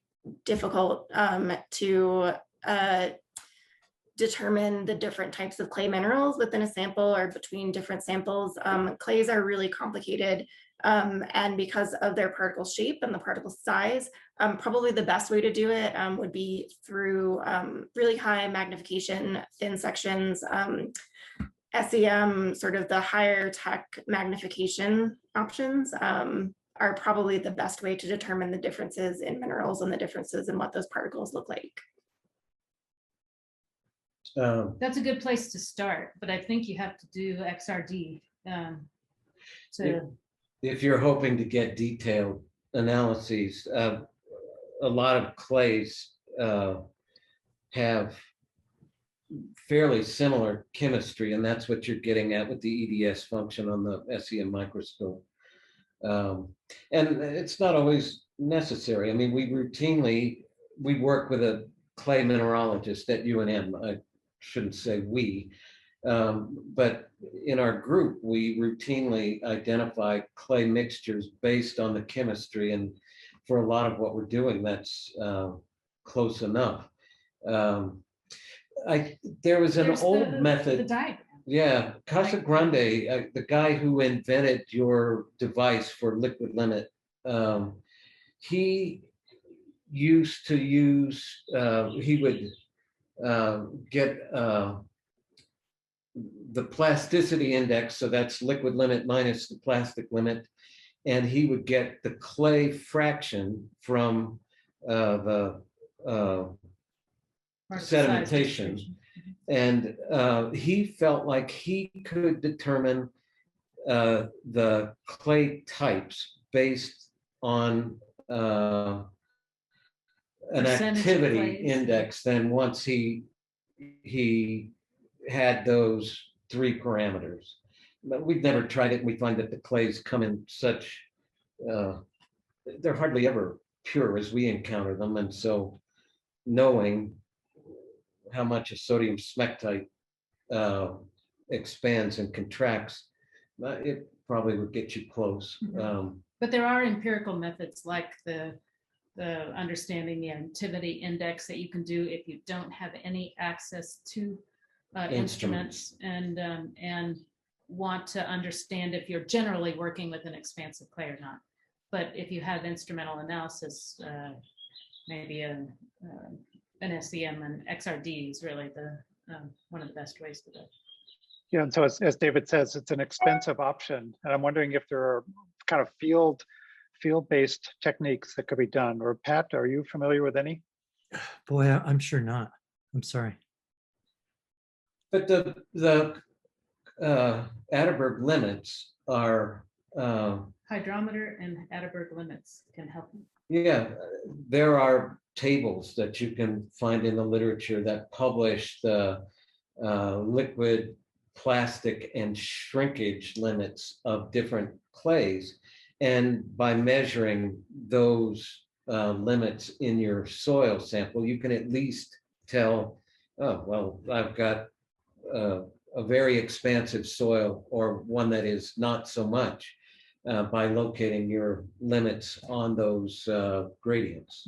B: difficult to determine the different types of clay minerals within a sample or between different samples. Clays are really complicated, and because of their particle shape and the particle size, probably the best way to do it would be through really high magnification, thin sections, SEM, sort of the higher tech magnification options are probably the best way to determine the differences in minerals and the differences in what those particles look like.
E: That's a good place to start, but I think you have to do XRD.
D: If you're hoping to get detailed analyses, a lot of clays have fairly similar chemistry, and that's what you're getting at with the EDS function on the SEM microscope. And it's not always necessary. I mean, we work with a clay mineralogist at UNM. I shouldn't say we, but in our group, we routinely identify clay mixtures based on the chemistry. And for a lot of what we're doing, that's close enough. There was an old method.
E: The diagram.
D: Yeah, Casagrande, the guy who invented your device for liquid limit, he used to use, he would get the plasticity index, so that's liquid limit minus the plastic limit, and he would get the clay fraction from the sedimentation. And he felt like he could determine the clay types based on an activity index. Then once he had those three parameters, but we've never tried it. We find that the clays come in such they're hardly ever pure as we encounter them, and so knowing how much a sodium smectite expands and contracts, it probably would get you close.
E: But there are empirical methods like the understanding the activity index that you can do if you don't have any access to instruments and want to understand if you're generally working with an expansive clay or not. But if you have instrumental analysis, maybe an SEM and XRD is really the one of the best ways to do it.
A: Yeah, and so as David says, it's an expensive option, and I'm wondering if there are kind of field-based techniques that could be done. Or Pat, are you familiar with any?
C: Boy, I'm sure not. I'm sorry.
D: But the Adler limits are
E: Hydrometer and Adler limits can help you.
D: Yeah, there are tables that you can find in the literature that publish the liquid, plastic, and shrinkage limits of different clays. And by measuring those limits in your soil sample, you can at least tell, oh, well, I've got a very expansive soil or one that is not so much by locating your limits on those gradients.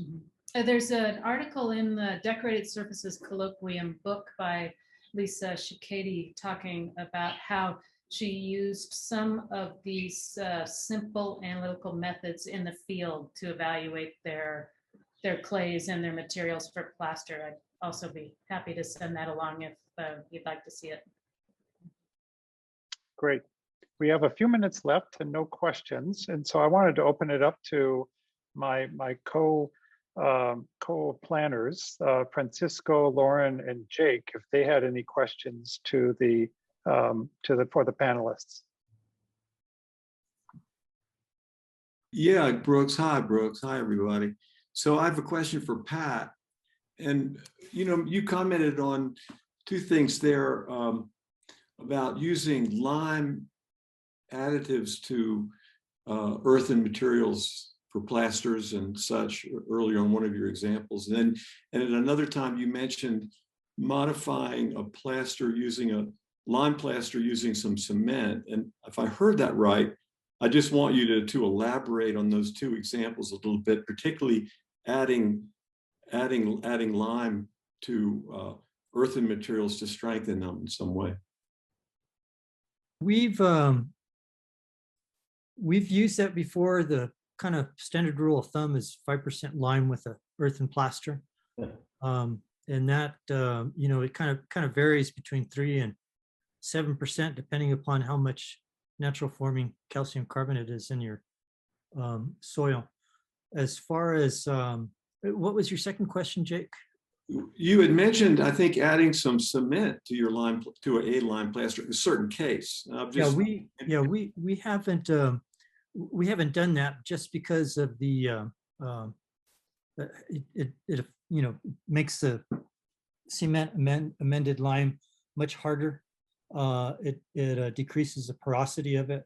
E: There's an article in the Decorated Surfaces Colloquium book by Lisa Shikady talking about how she used some of these simple analytical methods in the field to evaluate their clays and their materials for plaster. I'd also be happy to send that along if you'd like to see it.
A: Great. We have a few minutes left and no questions. And so I wanted to open it up to my co-planners, Francisco, Lauren, and Jake, if they had any questions for the panelists.
G: Yeah, Brooks. Hi, Brooks. Hi, everybody. So I have a question for Pat. And, you know, you commented on two things there about using lime additives to earthen materials for plasters and such earlier on one of your examples. And at another time you mentioned modifying a plaster using a lime plaster using some cement. And if I heard that right, I just want you to elaborate on those two examples a little bit, particularly adding lime to earthen materials to strengthen them in some way.
C: We've used that before. The kind of standard rule of thumb is 5% lime with a earthen plaster. And that, you know, it kind of varies between 3 and 7%, depending upon how much natural forming calcium carbonate is in your soil. As far as, what was your second question, Jake?
G: You had mentioned, I think, adding some cement to your lime, to a lime plaster in a certain case.
C: We haven't done that just because of the it you know, makes the cement amended lime much harder. It decreases the porosity of it,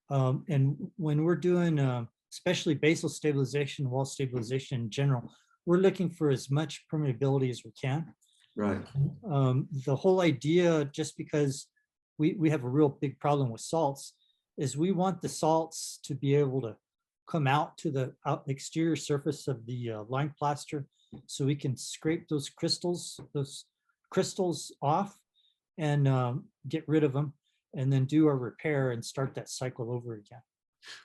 C: and when we're doing especially basal stabilization, wall stabilization in general, we're looking for as much permeability as we can.
G: Right.
C: The whole idea, just because we have a real big problem with salts, is we want the salts to be able to come out to the exterior surface of the lime plaster, so we can scrape those crystals off and get rid of them, and then do our repair and start that cycle over again.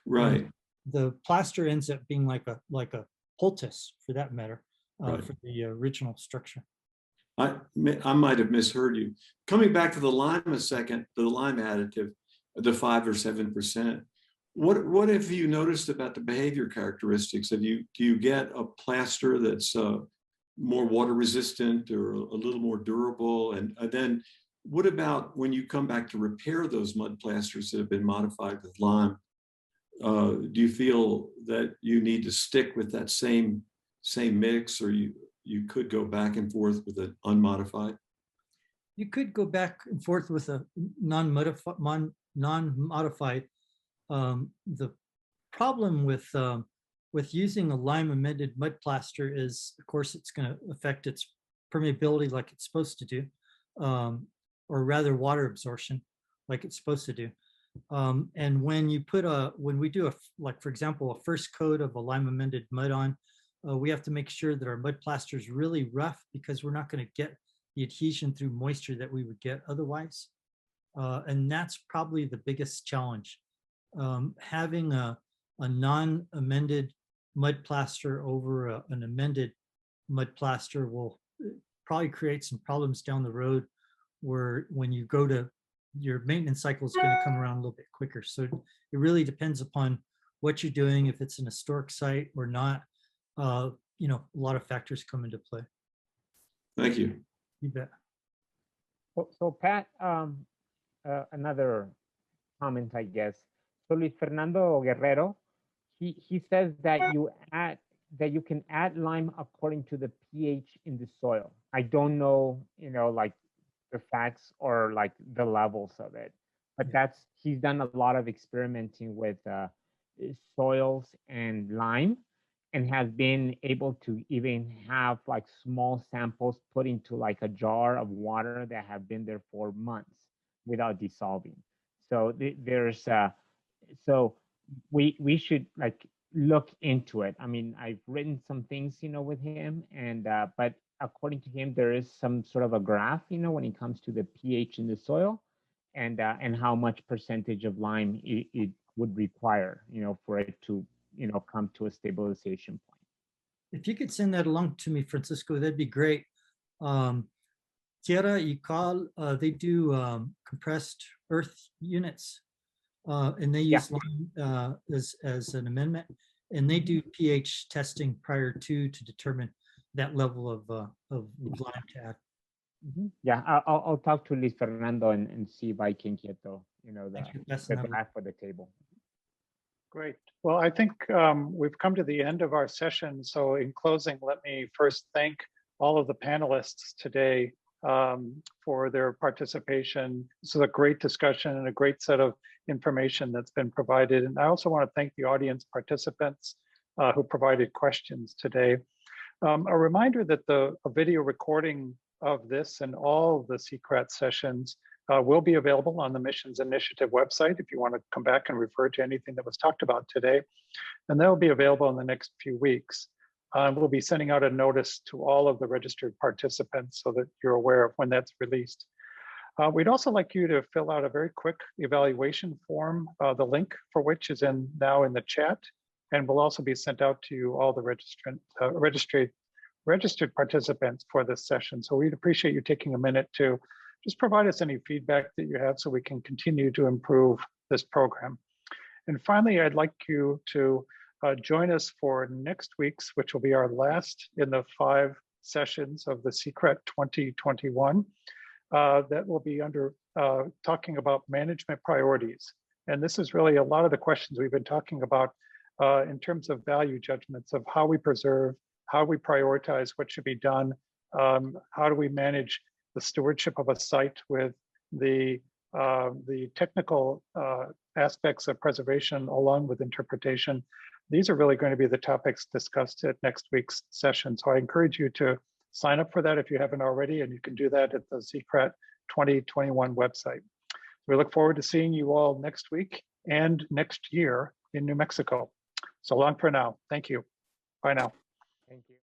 G: Right.
C: And the plaster ends up being like a poultice, for that matter,
G: Right.
C: for the original structure.
G: I might have misheard you. Coming back to the lime a second, the lime additive, the 5 or 7%. What have you noticed about the behavior characteristics? Do you get a plaster that's more water resistant or a little more durable? And then what about when you come back to repair those mud plasters that have been modified with lime? Do you feel that you need to stick with that same mix, or you could go back and forth with it unmodified?
C: You could go back and forth with a non-modified. The problem with using a lime amended mud plaster is, of course, it's going to affect its permeability like it's supposed to do, or rather water absorption like it's supposed to do. And when we do like, for example, a first coat of a lime amended mud on, we have to make sure that our mud plaster is really rough, because we're not going to get the adhesion through moisture that we would get otherwise. And that's probably the biggest challenge. Having a non-amended mud plaster over an amended mud plaster will probably create some problems down the road, where when you go to your maintenance cycle is going to come around a little bit quicker. So it really depends upon what you're doing, if it's an historic site or not. You know, a lot of factors come into play.
G: Thank you.
C: You bet.
F: So Pat, another comment, I guess. So Luis Fernando Guerrero, he says that you can add lime according to the pH in the soil. I don't know, you know, like the facts or like the levels of it, but he's done a lot of experimenting with soils and lime, and has been able to even have like small samples put into like a jar of water that have been there for months without dissolving. So there's so we should like look into it. I mean, I've written some things, with him, and but according to him, there is some sort of a graph, when it comes to the pH in the soil, and how much percentage of lime it would require, for it to, come to a stabilization point.
C: If you could send that along to me, Francisco, that'd be great. Tierra y Cal, they do compressed earth units, and they use lime as an amendment, and they do pH testing prior to determine that level of lime to add.
F: Yeah, I'll talk to Luis Fernando and see if I can get the graph for the table.
A: Great. Well, I think we've come to the end of our session. So in closing, let me first thank all of the panelists today for their participation. This is a great discussion and a great set of information that's been provided. And I also want to thank the audience participants who provided questions today. A reminder that a video recording of this and all the SICRAT sessions will be available on the Missions Initiative website if you want to come back and refer to anything that was talked about today. And that will be available in the next few weeks. We'll be sending out a notice to all of the registered participants so that you're aware of when that's released. We'd also like you to fill out a very quick evaluation form, the link for which is now in the chat, and will also be sent out to all the registered participants for this session. So we'd appreciate you taking a minute to just provide us any feedback that you have so we can continue to improve this program. And finally, I'd like you to join us for next week's, which will be our last in the 5 sessions of the SICRAT 2021. That will be under talking about management priorities. And this is really a lot of the questions we've been talking about in terms of value judgments of how we preserve, how we prioritize what should be done, how do we manage the stewardship of a site with the technical aspects of preservation along with interpretation. These are really going to be the topics discussed at next week's session. So I encourage you to sign up for that if you haven't already, and you can do that at the SICRAT 2021 website. We look forward to seeing you all next week and next year in New Mexico. So long for now. Thank you. Bye now.